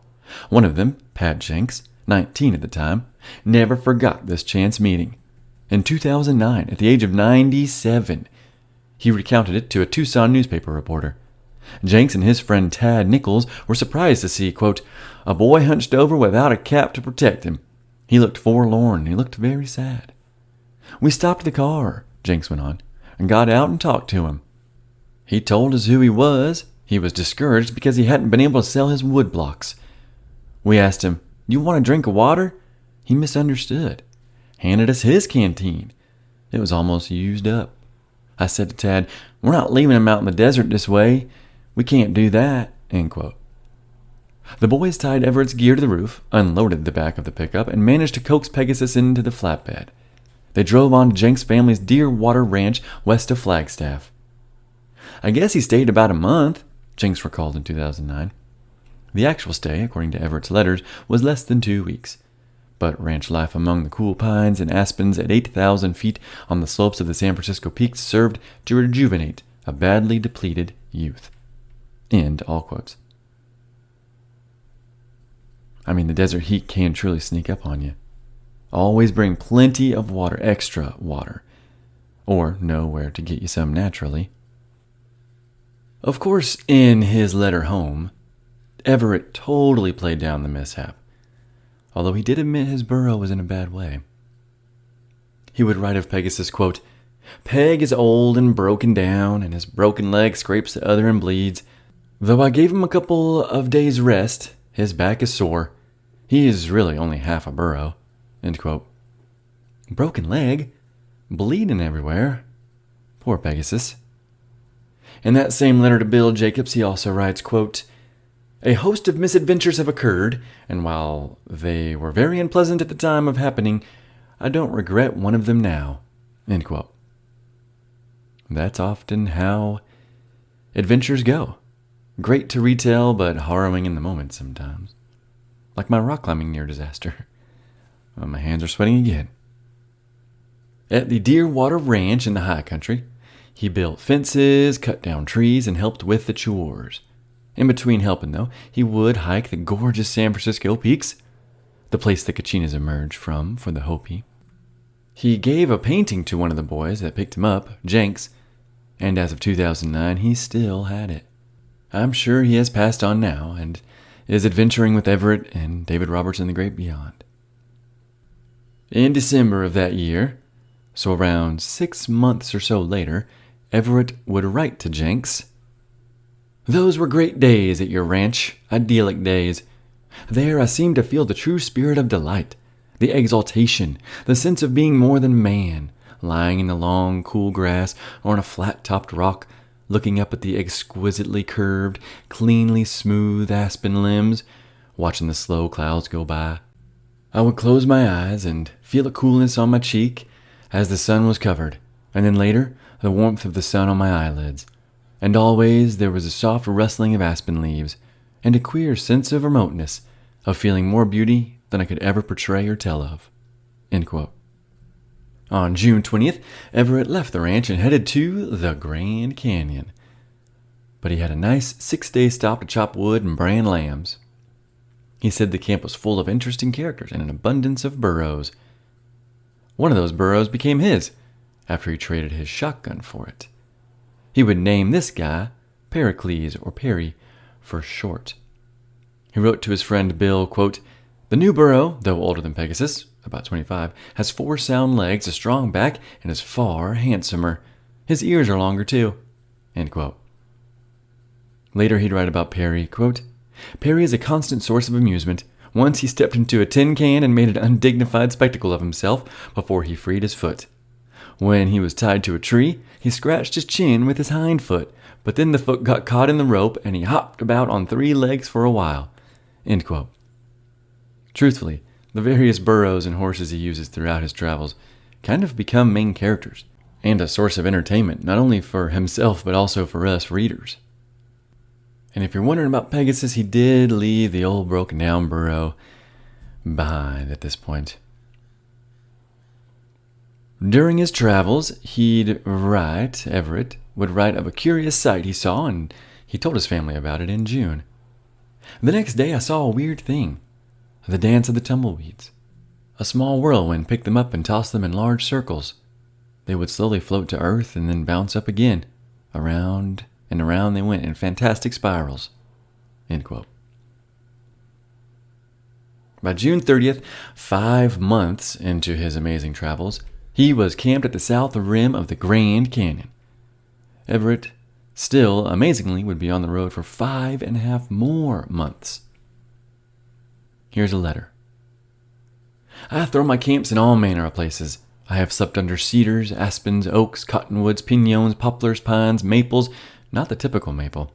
One of them, Pat Jenks, 19 at the time, never forgot this chance meeting. In 2009, at the age of 97, he recounted it to a Tucson newspaper reporter. Jenks and his friend Tad Nichols were surprised to see, quote, "a boy hunched over without a cap to protect him. He looked forlorn. He looked very sad. We stopped the car," Jenks went on, "and got out and talked to him. He told us who he was. He was discouraged because he hadn't been able to sell his wood blocks. We asked him, 'You want a drink of water?' He misunderstood. Handed us his canteen. It was almost used up. I said to Tad, 'We're not leaving him out in the desert this way. We can't do that.'" End quote. The boys tied Everett's gear to the roof, unloaded the back of the pickup, and managed to coax Pegasus into the flatbed. They drove on to Jenks' family's Deerwater Ranch west of Flagstaff. "I guess he stayed about a month," Jenks recalled in 2009. The actual stay, according to Everett's letters, was less than 2 weeks. But ranch life among the cool pines and aspens at 8,000 feet on the slopes of the San Francisco Peaks served to rejuvenate a badly depleted youth. End all quotes. I mean, the desert heat can truly sneak up on you. Always bring plenty of water, extra water, or know where to get you some naturally. Of course, in his letter home, Everett totally played down the mishap, although he did admit his burro was in a bad way. He would write of Pegasus, quote, "Peg is old and broken down, and his broken leg scrapes the other and bleeds. Though I gave him a couple of days' rest, his back is sore. He is really only half a burro." End quote. Broken leg? Bleeding everywhere. Poor Pegasus. In that same letter to Bill Jacobs, he also writes, quote, "A host of misadventures have occurred, and while they were very unpleasant at the time of happening, I don't regret one of them now." End quote. That's often how adventures go. Great to retell, but harrowing in the moment sometimes. Like my rock climbing near disaster. Well, my hands are sweating again. At the Deerwater Ranch in the high country, he built fences, cut down trees, and helped with the chores. In between helping, though, he would hike the gorgeous San Francisco Peaks, the place the Kachinas emerged from for the Hopi. He gave a painting to one of the boys that picked him up, Jenks, and as of 2009, he still had it. I'm sure he has passed on now and is adventuring with Everett and David Roberts in the great beyond. In December of that year, so around 6 months or so later, Everett would write to Jenks, "Those were great days at your ranch, idyllic days. There I seemed to feel the true spirit of delight, the exaltation, the sense of being more than man, lying in the long, cool grass or on a flat-topped rock, looking up at the exquisitely curved, cleanly smooth aspen limbs, watching the slow clouds go by. I would close my eyes and feel a coolness on my cheek as the sun was covered, and then later, the warmth of the sun on my eyelids. And always there was a soft rustling of aspen leaves, and a queer sense of remoteness, of feeling more beauty than I could ever portray or tell of." End quote. On June 20th, Everett left the ranch and headed to the Grand Canyon. But he had a nice 6-day stop to chop wood and brand lambs. He said the camp was full of interesting characters and an abundance of burros. One of those burros became his, after he traded his shotgun for it. He would name this guy Pericles, or Perry, for short. He wrote to his friend Bill, quote, "The new burro, though older than Pegasus, about 25, has 4 sound legs, a strong back, and is far handsomer. His ears are longer, too." End quote. Later he'd write about Perry, quote, "Perry is a constant source of amusement. Once he stepped into a tin can and made an undignified spectacle of himself before he freed his foot. When he was tied to a tree, he scratched his chin with his hind foot, but then the foot got caught in the rope and he hopped about on 3 legs for a while." End quote. Truthfully, the various burros and horses he uses throughout his travels kind of become main characters and a source of entertainment, not only for himself but also for us readers. And if you're wondering about Pegasus, he did leave the old broken down burro behind at this point. During his travels, Everett would write of a curious sight he saw, and he told his family about it in June. "The next day I saw a weird thing, the dance of the tumbleweeds. A small whirlwind picked them up and tossed them in large circles. They would slowly float to earth and then bounce up again. Around and around they went in fantastic spirals." End quote. By June 30th, 5 months into his amazing travels, he was camped at the south rim of the Grand Canyon. Everett still, amazingly, would be on the road for 5.5 more months. Here's a letter. "I have thrown my camps in all manner of places. I have slept under cedars, aspens, oaks, cottonwoods, piñons, poplars, pines, maples, not the typical maple,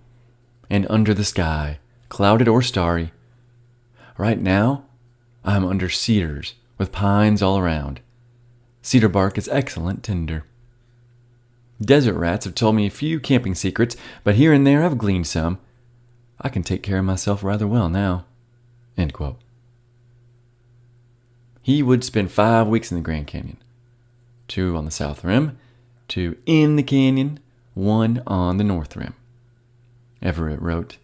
and under the sky, clouded or starry. Right now, I am under cedars with pines all around. Cedar bark is excellent tinder. Desert rats have told me a few camping secrets, but here and there I've gleaned some. I can take care of myself rather well now." End quote. He would spend 5 weeks in the Grand Canyon. 2 on the south rim, 2 in the canyon, 1 on the north rim. Everett wrote,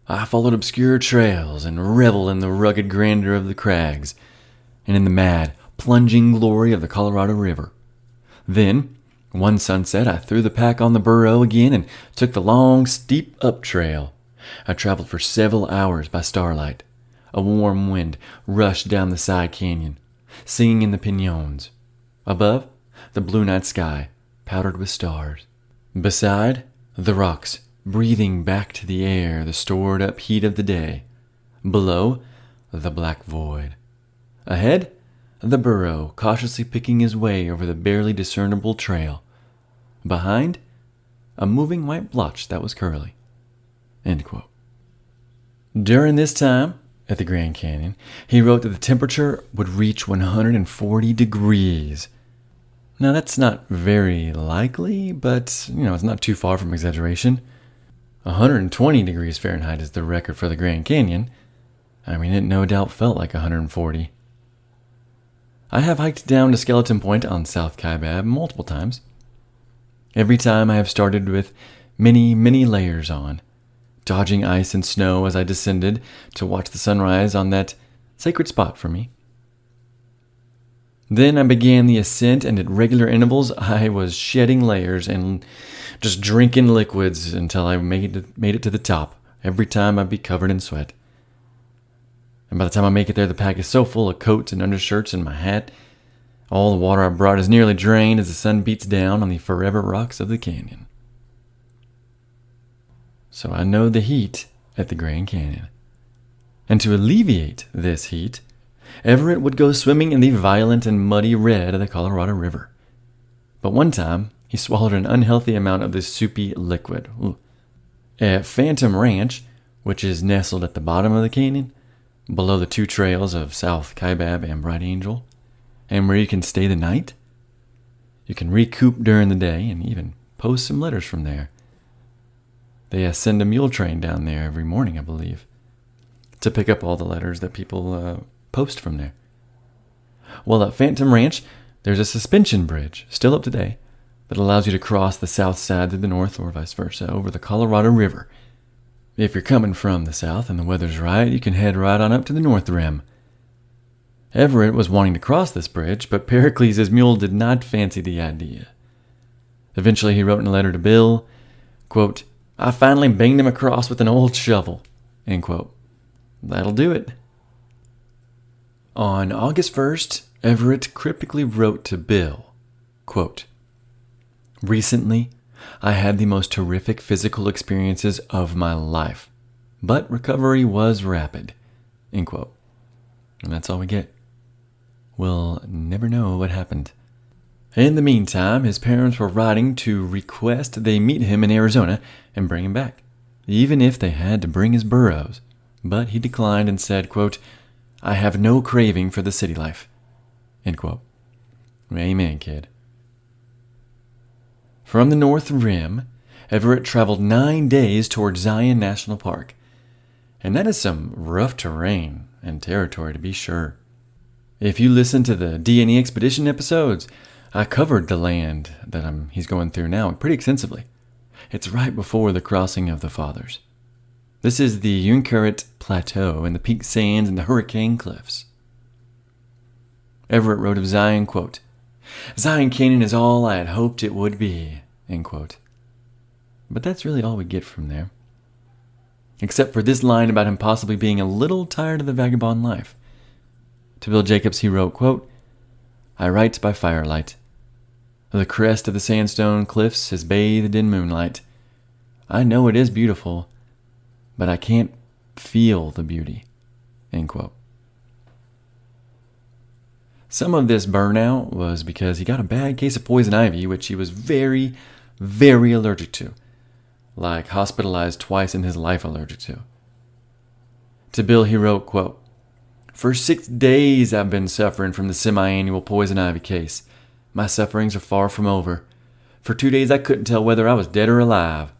"I followed obscure trails and reveled in the rugged grandeur of the crags and in the mad, plunging glory of the Colorado River. Then, one sunset, I threw the pack on the burro again and took the long, steep up trail. I traveled for several hours by starlight. A warm wind rushed down the side canyon, singing in the piñons. Above, the blue night sky, powdered with stars. Beside, the rocks, breathing back to the air the stored-up heat of the day. Below, the black void. Ahead, the burro cautiously picking his way over the barely discernible trail. Behind, a moving white blotch that was Curly." End quote. During this time, at the Grand Canyon, he wrote that the temperature would reach 140 degrees. Now, that's not very likely, but, it's not too far from exaggeration. 120 degrees Fahrenheit is the record for the Grand Canyon. It no doubt felt like 140. I have hiked down to Skeleton Point on South Kaibab multiple times. Every time I have started with many, many layers on, dodging ice and snow as I descended to watch the sunrise on that sacred spot for me. Then I began the ascent, and at regular intervals I was shedding layers and just drinking liquids until I made it to the top. Every time I'd be covered in sweat. And by the time I make it there, the pack is so full of coats and undershirts and my hat, all the water I brought is nearly drained as the sun beats down on the forever rocks of the canyon. So I know the heat at the Grand Canyon. And to alleviate this heat, Everett would go swimming in the violent and muddy red of the Colorado River. But one time, he swallowed an unhealthy amount of this soupy liquid. Ooh. At Phantom Ranch, which is nestled at the bottom of the canyon, below the two trails of South Kaibab and Bright Angel, and where you can stay the night, you can recoup during the day and even post some letters from there. They send a mule train down there every morning, I believe, to pick up all the letters that people post from there. Well, at Phantom Ranch, there's a suspension bridge, still up today, that allows you to cross the south side to the north or vice versa over the Colorado River. If you're coming from the south and the weather's right, you can head right on up to the north rim. Everett was wanting to cross this bridge, but Pericles' mule did not fancy the idea. Eventually, he wrote in a letter to Bill, quote, "I finally banged him across with an old shovel," end quote. That'll do it. On August 1st, Everett cryptically wrote to Bill, quote, "Recently, I had the most horrific physical experiences of my life, but recovery was rapid," end quote. And that's all we get. We'll never know what happened. In the meantime, his parents were writing to request they meet him in Arizona and bring him back, even if they had to bring his burros. But he declined and said, quote, "I have no craving for the city life," end quote. Amen, kid. From the North Rim, Everett traveled 9 days toward Zion National Park. And that is some rough terrain and territory, to be sure. If you listen to the D&E Expedition episodes, I covered the land that he's going through now pretty extensively. It's right before the crossing of the Fathers. This is the Uinkaret Plateau and the Pink Sands and the Hurricane Cliffs. Everett wrote of Zion, quote, "Zion Canyon is all I had hoped it would be," end quote. But that's really all we get from there. Except for this line about him possibly being a little tired of the vagabond life. To Bill Jacobs he wrote, quote, "I write by firelight. The crest of the sandstone cliffs is bathed in moonlight. I know it is beautiful, but I can't feel the beauty," end quote. Some of this burnout was because he got a bad case of poison ivy, which he was very, very allergic to, like hospitalized twice in his life allergic to. To Bill he wrote, quote, "For 6 days I've been suffering from the semi-annual poison ivy case. My sufferings are far from over. For 2 days I couldn't tell whether I was dead or alive.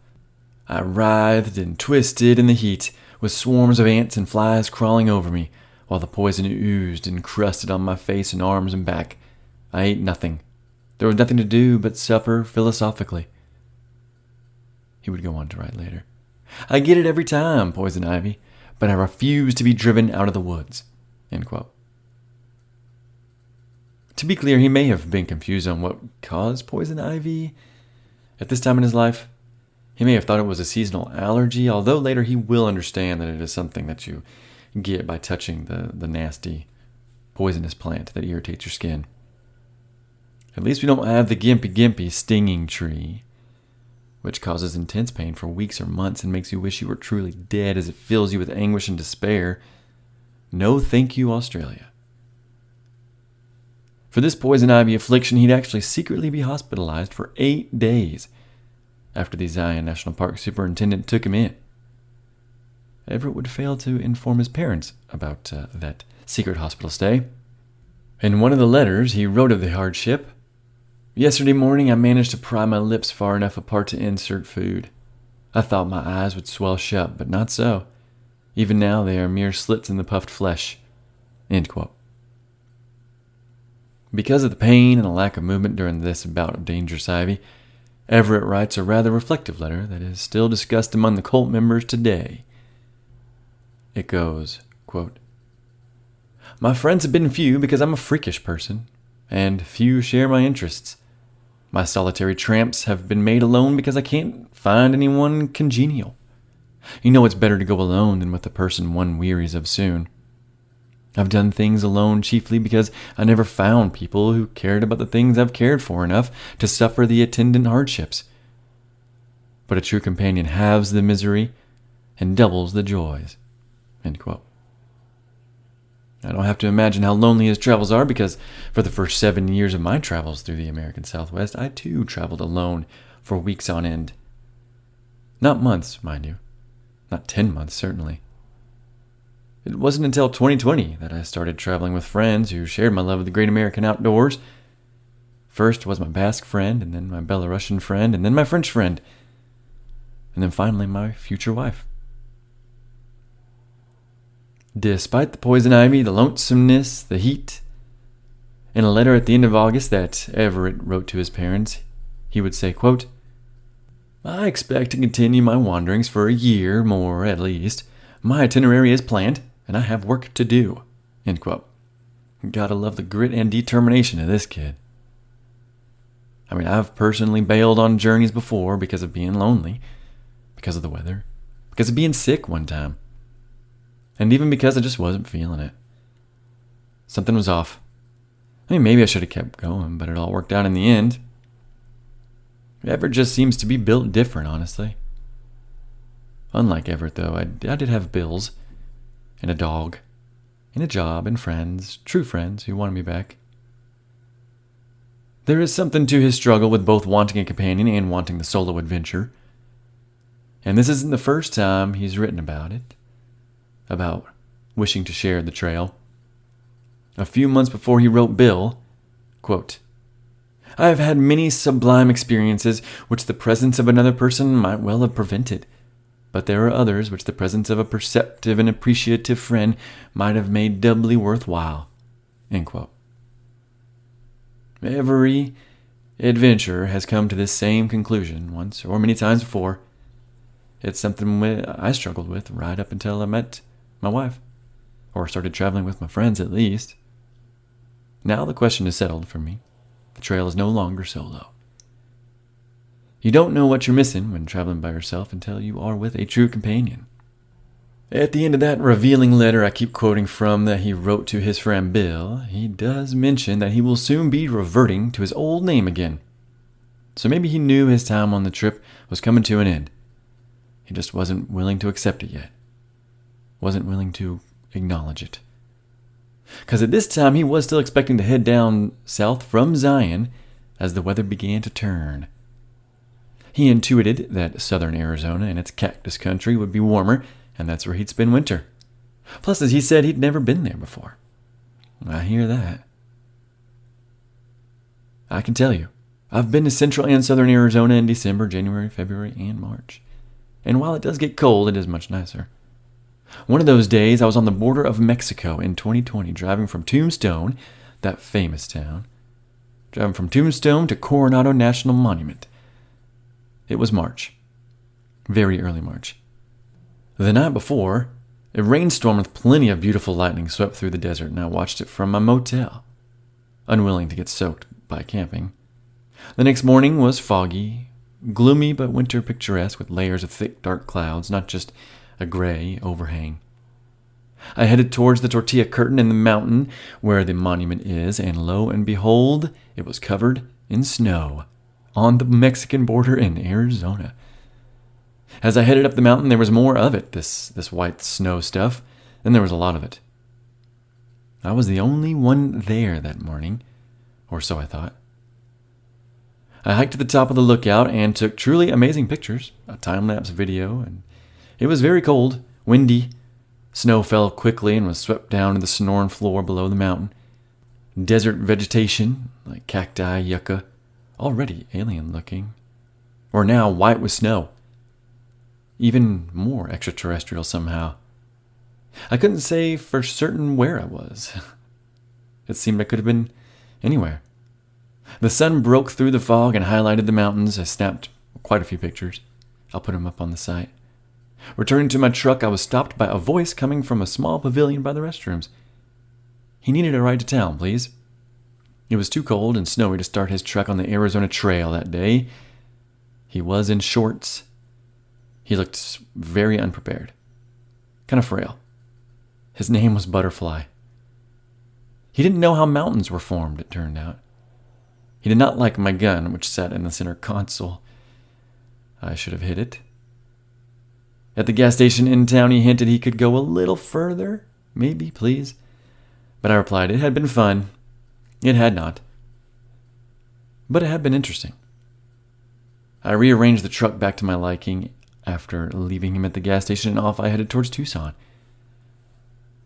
I writhed and twisted in the heat, with swarms of ants and flies crawling over me, while the poison oozed and crusted on my face and arms and back. I ate nothing. There was nothing to do but suffer philosophically." He would go on to write later, "I get it every time, poison ivy, but I refuse to be driven out of the woods," end quote. To be clear, he may have been confused on what caused poison ivy. At this time in his life, he may have thought it was a seasonal allergy, although later he will understand that it is something that you get by touching the nasty, poisonous plant that irritates your skin. At least we don't have the gimpy stinging tree, which causes intense pain for weeks or months and makes you wish you were truly dead as it fills you with anguish and despair. No thank you, Australia. For this poison ivy affliction, he'd actually secretly be hospitalized for 8 days after the Zion National Park superintendent took him in. Everett would fail to inform his parents about that secret hospital stay. In one of the letters he wrote of the hardship, "Yesterday morning I managed to pry my lips far enough apart to insert food. I thought my eyes would swell shut, but not so. Even now they are mere slits in the puffed flesh," end quote. Because of the pain and the lack of movement during this bout of dangerous ivy, Everett writes a rather reflective letter that is still discussed among the cult members today. It goes, quote, "My friends have been few because I'm a freakish person, and few share my interests. My solitary tramps have been made alone because I can't find anyone congenial. You know it's better to go alone than with a person one wearies of soon. I've done things alone chiefly because I never found people who cared about the things I've cared for enough to suffer the attendant hardships. But a true companion halves the misery and doubles the joys," end quote. I don't have to imagine how lonely his travels are because for the first 7 years of my travels through the American Southwest, I too traveled alone for weeks on end. Not months, mind you. Not 10 months, certainly. It wasn't until 2020 that I started traveling with friends who shared my love of the great American outdoors. First was my Basque friend, and then my Belarusian friend, and then my French friend, and then finally my future wife. Despite the poison ivy, the lonesomeness, the heat, in a letter at the end of August that Everett wrote to his parents, he would say, quote, "I expect to continue my wanderings for a year more at least. My itinerary is planned, and I have work to do." End quote. Gotta love the grit and determination of this kid. I mean, I've personally bailed on journeys before because of being lonely, because of the weather, because of being sick one time, and even because I just wasn't feeling it. Something was off. I mean, maybe I should have kept going, but it all worked out in the end. Everett just seems to be built different, honestly. Unlike Everett, though, I did have bills, and a dog, and a job, and friends, true friends, who wanted me back. There is something to his struggle with both wanting a companion and wanting the solo adventure. And this isn't the first time he's written about it, about wishing to share the trail. A few months before he wrote Bill, quote, "I have had many sublime experiences which the presence of another person might well have prevented, but there are others which the presence of a perceptive and appreciative friend might have made doubly worthwhile." End quote. Every adventurer has come to this same conclusion once or many times before. It's something I struggled with right up until I met my wife, or started traveling with my friends at least. Now the question is settled for me. The trail is no longer solo. You don't know what you're missing when traveling by yourself until you are with a true companion. At the end of that revealing letter I keep quoting from that he wrote to his friend Bill, he does mention that he will soon be reverting to his old name again. So maybe he knew his time on the trip was coming to an end. He just wasn't willing to accept it yet. Wasn't willing to acknowledge it. Because at this time he was still expecting to head down south from Zion as the weather began to turn. He intuited that southern Arizona and its cactus country would be warmer, and that's where he'd spend winter. Plus, as he said, he'd never been there before. I hear that. I can tell you, I've been to central and southern Arizona in December, January, February, and March. And while it does get cold, it is much nicer. One of those days, I was on the border of Mexico in 2020, driving from Tombstone, that famous town, driving from Tombstone to Coronado National Monument. It was March. Very early March. The night before, a rainstorm with plenty of beautiful lightning swept through the desert, and I watched it from my motel, unwilling to get soaked by camping. The next morning was foggy, gloomy but winter picturesque with layers of thick dark clouds, not just a gray overhang. I headed towards the tortilla curtain in the mountain where the monument is, and lo and behold, it was covered in snow on the Mexican border in Arizona. As I headed up the mountain, there was more of it, this white snow stuff, than there was a lot of it. I was the only one there that morning, or so I thought. I hiked to the top of the lookout and took truly amazing pictures, a time-lapse video, and it was very cold, windy. Snow fell quickly and was swept down to the Sonoran floor below the mountain. Desert vegetation, like cacti, yucca, already alien-looking, or now white with snow. Even more extraterrestrial somehow. I couldn't say for certain where I was. It seemed I could have been anywhere. The sun broke through the fog and highlighted the mountains. I snapped quite a few pictures. I'll put them up on the site. Returning to my truck, I was stopped by a voice coming from a small pavilion by the restrooms. He needed a ride to town, please. It was too cold and snowy to start his truck on the Arizona Trail that day. He was in shorts. He looked very unprepared. Kind of frail. His name was Butterfly. He didn't know how mountains were formed, it turned out. He did not like my gun, which sat in the center console. I should have hid it. At the gas station in town, he hinted he could go a little further. Maybe, please. But I replied, it had been fun. It had not. But it had been interesting. I rearranged the truck back to my liking after leaving him at the gas station, and off I headed towards Tucson.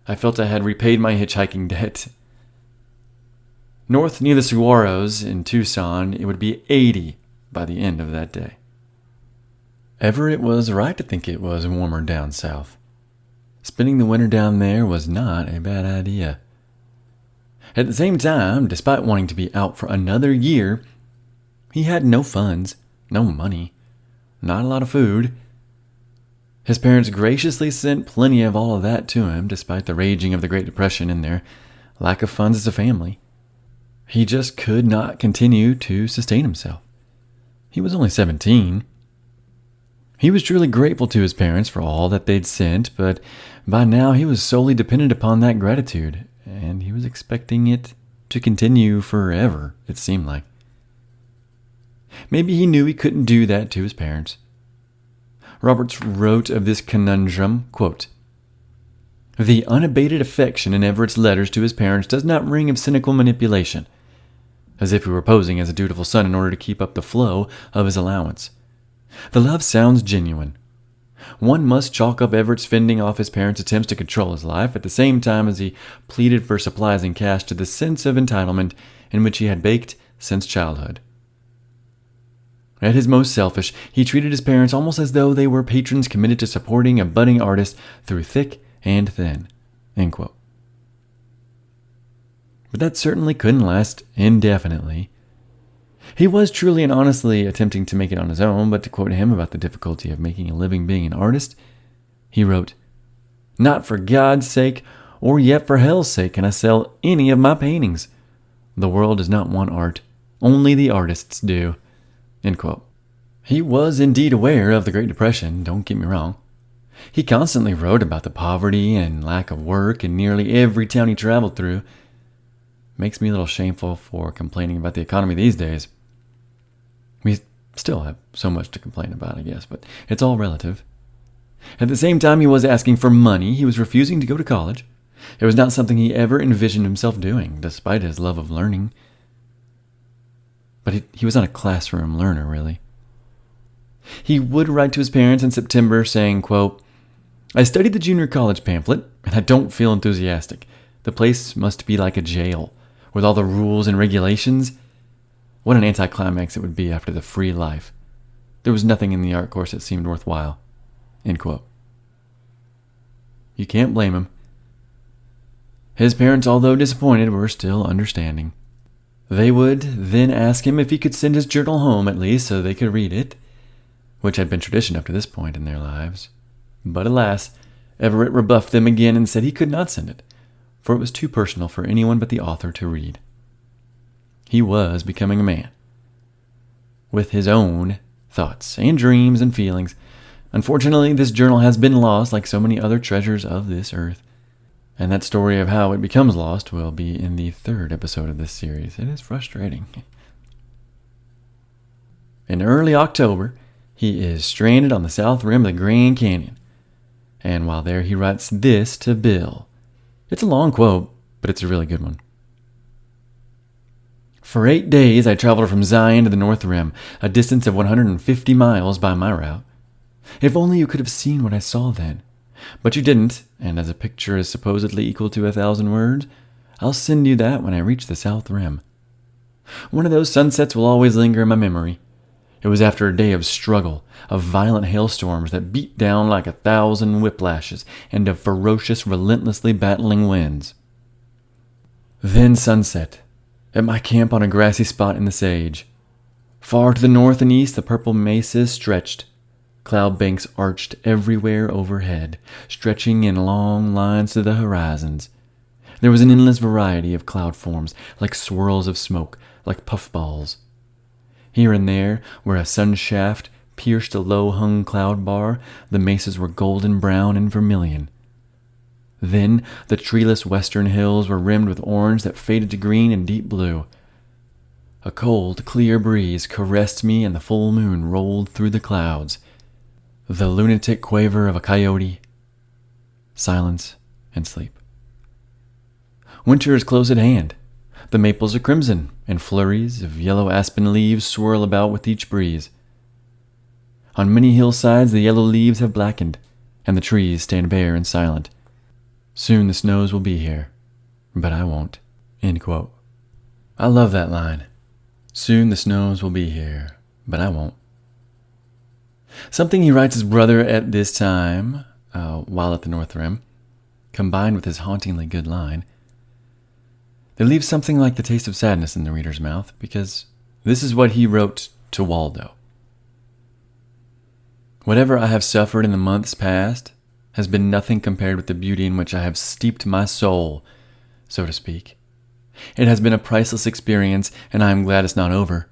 I felt I had repaid my hitchhiking debt. North near the saguaros in Tucson, it would be 80 by the end of that day. Everett was right to think it was warmer down south. Spending the winter down there was not a bad idea. At the same time, despite wanting to be out for another year, he had no funds, no money, not a lot of food. His parents graciously sent plenty of all of that to him, despite the raging of the Great Depression and their lack of funds as a family. He just could not continue to sustain himself. He was only 17. He was truly grateful to his parents for all that they'd sent, but by now he was solely dependent upon that gratitude, and he was expecting it to continue forever, it seemed like. Maybe he knew he couldn't do that to his parents. Roberts wrote of this conundrum, quote, "The unabated affection in Everett's letters to his parents does not ring of cynical manipulation, as if he were posing as a dutiful son in order to keep up the flow of his allowance. The love sounds genuine. One must chalk up Everett's fending off his parents' attempts to control his life, at the same time as he pleaded for supplies and cash, to the sense of entitlement in which he had baked since childhood. At his most selfish, he treated his parents almost as though they were patrons committed to supporting a budding artist through thick and thin." End quote. But that certainly couldn't last indefinitely. He was truly and honestly attempting to make it on his own, but to quote him about the difficulty of making a living being an artist, he wrote, "Not for God's sake, or yet for hell's sake, can I sell any of my paintings. The world does not want art. Only the artists do." End quote. He was indeed aware of the Great Depression, don't get me wrong. He constantly wrote about the poverty and lack of work in nearly every town he traveled through. Makes me a little shameful for complaining about the economy these days. We still have so much to complain about, I guess, but it's all relative. At the same time he was asking for money, he was refusing to go to college. It was not something he ever envisioned himself doing, despite his love of learning. But he was not a classroom learner, really. He would write to his parents in September saying, quote, "I studied the junior college pamphlet, and I don't feel enthusiastic. The place must be like a jail, with all the rules and regulations. What an anticlimax it would be after the free life. There was nothing in the art course that seemed worthwhile." End quote. You can't blame him. His parents, although disappointed, were still understanding. They would then ask him if he could send his journal home at least so they could read it, which had been tradition up to this point in their lives. But alas, Everett rebuffed them again and said he could not send it, for it was too personal for anyone but the author to read. He was becoming a man, with his own thoughts and dreams and feelings. Unfortunately, this journal has been lost like so many other treasures of this earth. And that story of how it becomes lost will be in the 3rd episode of this series. It is frustrating. In early October, he is stranded on the south rim of the Grand Canyon. And while there, he writes this to Bill. It's a long quote, but it's a really good one. "For 8 days, I traveled from Zion to the North Rim, a distance of 150 miles by my route. If only you could have seen what I saw then. But you didn't, and as a picture is supposedly equal to 1,000 words, I'll send you that when I reach the South Rim. One of those sunsets will always linger in my memory. It was after a day of struggle, of violent hailstorms that beat down like 1,000 whiplashes, and of ferocious, relentlessly battling winds. Then sunset, at my camp on a grassy spot in the sage. Far to the north and east the purple mesas stretched. Cloud banks arched everywhere overhead, stretching in long lines to the horizons. There was an endless variety of cloud forms, like swirls of smoke, like puffballs. Here and there, where a sun shaft pierced a low-hung cloud bar, the mesas were golden brown and vermilion. Then the treeless western hills were rimmed with orange that faded to green and deep blue. A cold, clear breeze caressed me, and the full moon rolled through the clouds. The lunatic quaver of a coyote, silence, and sleep. Winter is close at hand. The maples are crimson, and flurries of yellow aspen leaves swirl about with each breeze. On many hillsides the yellow leaves have blackened, and the trees stand bare and silent. Soon the snows will be here, but I won't. End quote. I love that line. Soon the snows will be here, but I won't. Something he writes his brother at this time, while at the North Rim, combined with his hauntingly good line, they leave something like the taste of sadness in the reader's mouth, because this is what he wrote to Waldo. Whatever I have suffered in the months past has been nothing compared with the beauty in which I have steeped my soul, so to speak. It has been a priceless experience, and I am glad it's not over.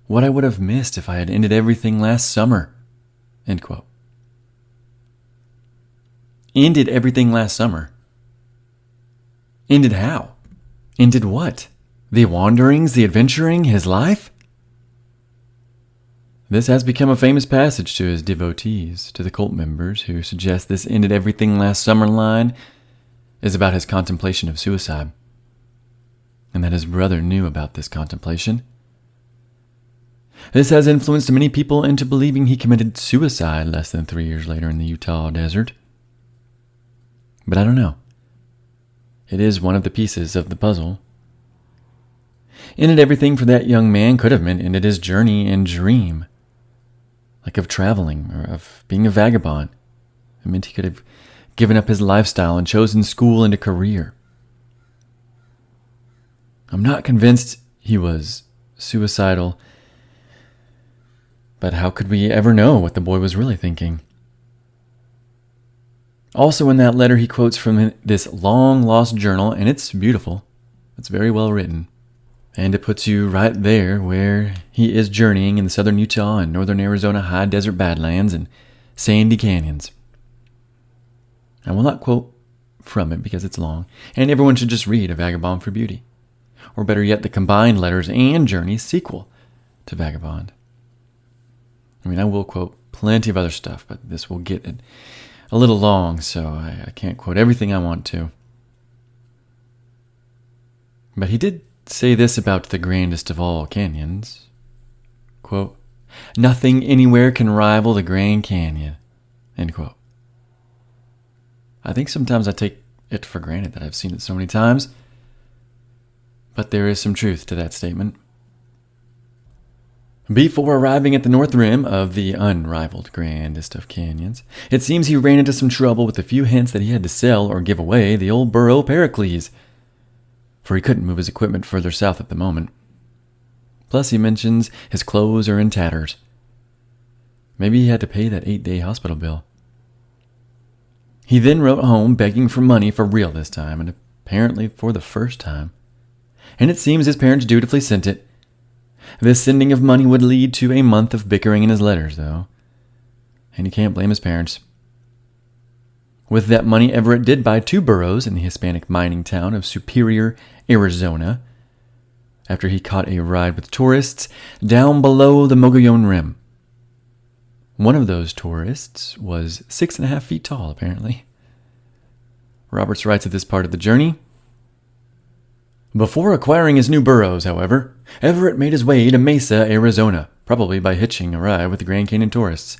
What I would have missed if I had ended everything last summer. End quote. Ended everything last summer. Ended how? Ended what? The wanderings, the adventuring, his life? This has become a famous passage to his devotees, to the cult members who suggest this ended everything last summer line is about his contemplation of suicide, and that his brother knew about this contemplation. This has influenced many people into believing he committed suicide less than 3 years later in the Utah desert. But I don't know. It is one of the pieces of the puzzle. Ended everything for that young man could have meant ended his journey and dream, like of traveling or of being a vagabond. It meant he could have given up his lifestyle and chosen school and a career. I'm not convinced he was suicidal, but how could we ever know what the boy was really thinking? Also in that letter, he quotes from this long-lost journal, and it's beautiful. It's very well written. And it puts you right there where he is journeying in the southern Utah and northern Arizona high desert badlands and sandy canyons. I will not quote from it because it's long, and everyone should just read A Vagabond for Beauty. Or better yet, the combined letters and journey sequel to Vagabond. I mean, I will quote plenty of other stuff, but this will get a little long, so I can't quote everything I want to. But he did say this about the grandest of all canyons. Quote, "Nothing anywhere can rival the Grand Canyon." End quote. I think sometimes I take it for granted that I've seen it so many times, but there is some truth to that statement. Before arriving at the North Rim of the unrivaled grandest of canyons, it seems he ran into some trouble with a few hints that he had to sell or give away the old burro Pericles, for he couldn't move his equipment further south at the moment. Plus he mentions his clothes are in tatters. Maybe he had to pay that 8-day hospital bill. He then wrote home begging for money for real this time, and apparently for the first time. And it seems his parents dutifully sent it. This sending of money would lead to a month of bickering in his letters, though. And you can't blame his parents. With that money, Everett did buy 2 burros in the Hispanic mining town of Superior, Arizona, after he caught a ride with tourists down below the Mogollon Rim. One of those tourists was 6.5 feet tall, apparently. Roberts writes of this part of the journey. Before acquiring his new burros, however, Everett made his way to Mesa, Arizona, probably by hitching a ride with the Grand Canyon tourists.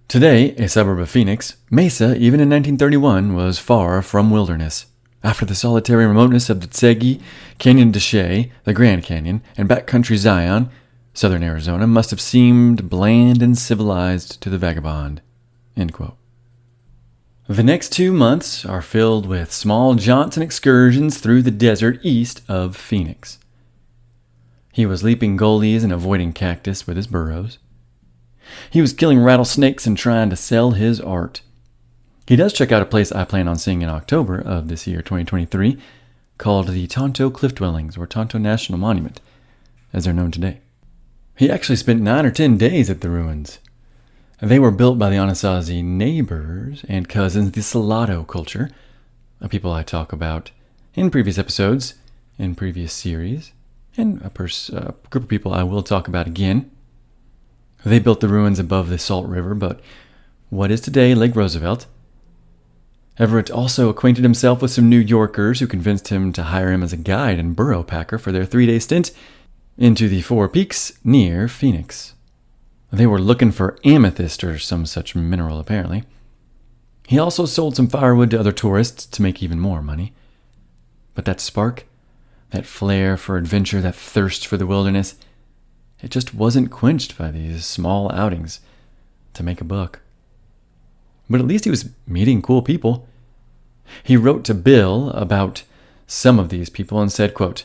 Today, a suburb of Phoenix, Mesa, even in 1931, was far from wilderness. After the solitary remoteness of the Tsegi, Canyon de Chelly, the Grand Canyon, and backcountry Zion, southern Arizona must have seemed bland and civilized to the vagabond. End quote. The next 2 months are filled with small jaunts and excursions through the desert east of Phoenix. He was leaping gullies and avoiding cactus with his burros. He was killing rattlesnakes and trying to sell his art. He does check out a place I plan on seeing in October of this year, 2023, called the Tonto Cliff Dwellings, or Tonto National Monument, as they're known today. He actually spent 9 or 10 days at the ruins. They were built by the Anasazi neighbors and cousins of the Salado culture, a people I talk about in previous episodes, in previous series, and a group of people I will talk about again. They built the ruins above the Salt River, but what is today Lake Roosevelt. Everett also acquainted himself with some New Yorkers who convinced him to hire him as a guide and burro packer for their 3-day stint into the Four Peaks near Phoenix. They were looking for amethyst or some such mineral, apparently. He also sold some firewood to other tourists to make even more money. But that spark, that flair for adventure, that thirst for the wilderness, it just wasn't quenched by these small outings to make a buck. But at least he was meeting cool people. He wrote to Bill about some of these people and said, quote,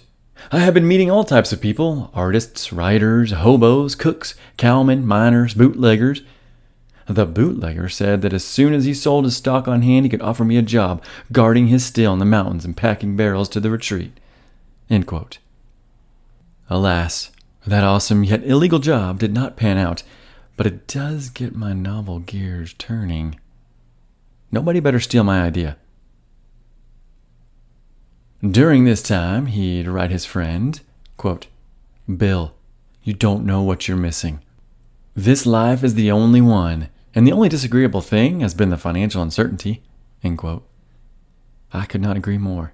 "I have been meeting all types of people, artists, writers, hobos, cooks, cowmen, miners, bootleggers. The bootlegger said that as soon as he sold his stock on hand, he could offer me a job guarding his still in the mountains and packing barrels to the retreat." End quote. Alas, that awesome yet illegal job did not pan out, but it does get my novel gears turning. Nobody better steal my idea. During this time, he'd write his friend, quote, "Bill, you don't know what you're missing. This life is the only one, and the only disagreeable thing has been the financial uncertainty." End quote. I could not agree more.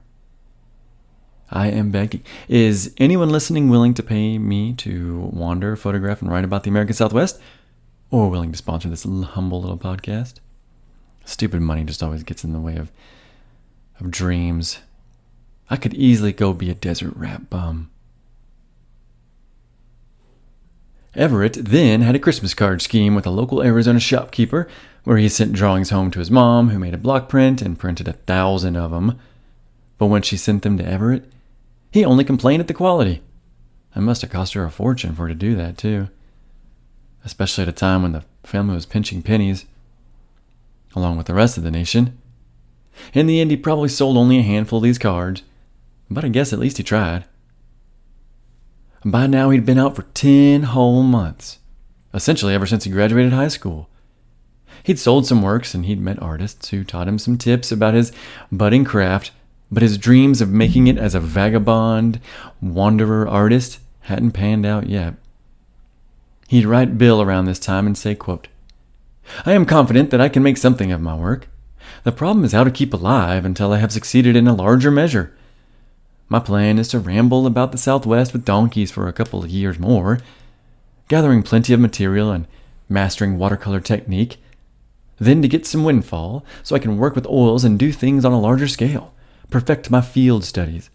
I am begging. Is anyone listening willing to pay me to wander, photograph, and write about the American Southwest? Or willing to sponsor this humble little podcast? Stupid money just always gets in the way of dreams. I could easily go be a desert rat bum. Everett then had a Christmas card scheme with a local Arizona shopkeeper where he sent drawings home to his mom, who made a block print and printed 1,000 of them. But when she sent them to Everett, he only complained at the quality. It must have cost her a fortune for her to do that, too. Especially at a time when the family was pinching pennies, along with the rest of the nation. In the end, he probably sold only a handful of these cards, but I guess at least he tried. By now, he'd been out for 10 whole months, essentially ever since he graduated high school. He'd sold some works and he'd met artists who taught him some tips about his budding craft, but his dreams of making it as a vagabond, wanderer artist hadn't panned out yet. He'd write Bill around this time and say, quote, "I am confident that I can make something of my work. The problem is how to keep alive until I have succeeded in a larger measure. My plan is to ramble about the Southwest with donkeys for a couple of years more, gathering plenty of material and mastering watercolor technique, then to get some windfall so I can work with oils and do things on a larger scale, perfect my field studies,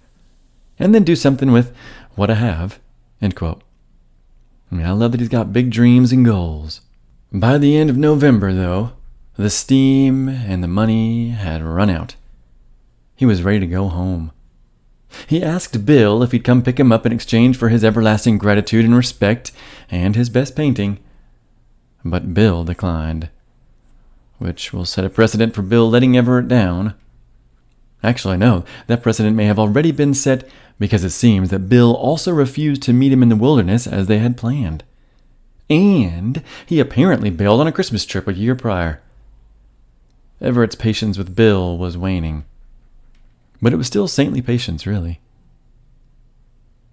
and then do something with what I have." End quote. I love that he's got big dreams and goals. By the end of November, though, the steam and the money had run out. He was ready to go home. He asked Bill if he'd come pick him up in exchange for his everlasting gratitude and respect and his best painting. But Bill declined, which will set a precedent for Bill letting Everett down. Actually, no, that precedent may have already been set because it seems that Bill also refused to meet him in the wilderness as they had planned. And he apparently bailed on a Christmas trip a year prior. Everett's patience with Bill was waning. But it was still saintly patience, really.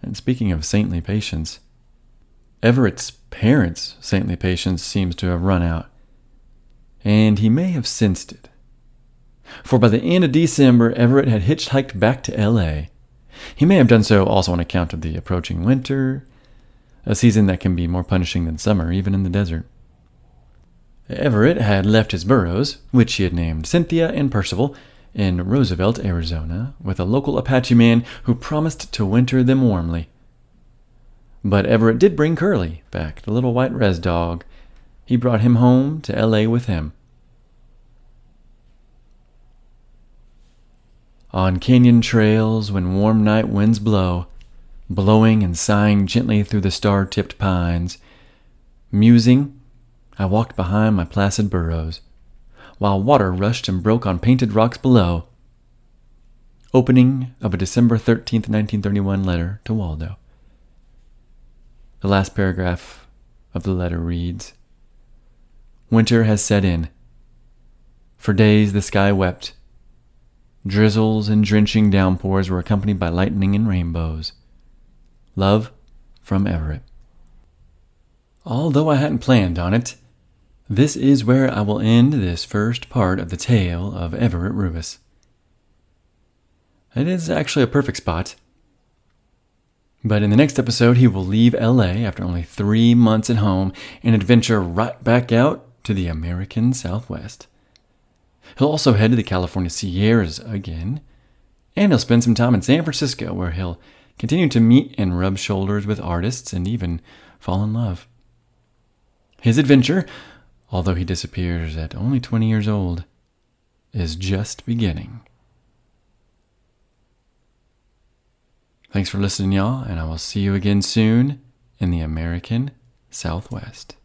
And speaking of saintly patience, Everett's parents' saintly patience seems to have run out. And he may have sensed it. For by the end of December, Everett had hitchhiked back to L.A. He may have done so also on account of the approaching winter, a season that can be more punishing than summer, even in the desert. Everett had left his burros, which he had named Cynthia and Percival, in Roosevelt, Arizona, with a local Apache man who promised to winter them warmly. But Everett did bring Curly back, the little white res dog. He brought him home to L.A. with him. On canyon trails when warm night winds blow, blowing and sighing gently through the star-tipped pines, musing, I walked behind my placid burros, while water rushed and broke on painted rocks below. Opening of a December 13th, 1931 letter to Waldo. The last paragraph of the letter reads, "Winter has set in. For days the sky wept. Drizzles and drenching downpours were accompanied by lightning and rainbows. Love from Everett." Although I hadn't planned on it, This is where I will end this first part of the tale of Everett Ruess. It is actually a perfect spot. But in the next episode, he will leave LA after only 3 months at home and adventure right back out to the American Southwest. He'll also head to the California Sierras again, and he'll spend some time in San Francisco where he'll continue to meet and rub shoulders with artists and even fall in love. His adventure, although he disappears at only 20 years old, is just beginning. Thanks for listening, y'all, and I will see you again soon in the American Southwest.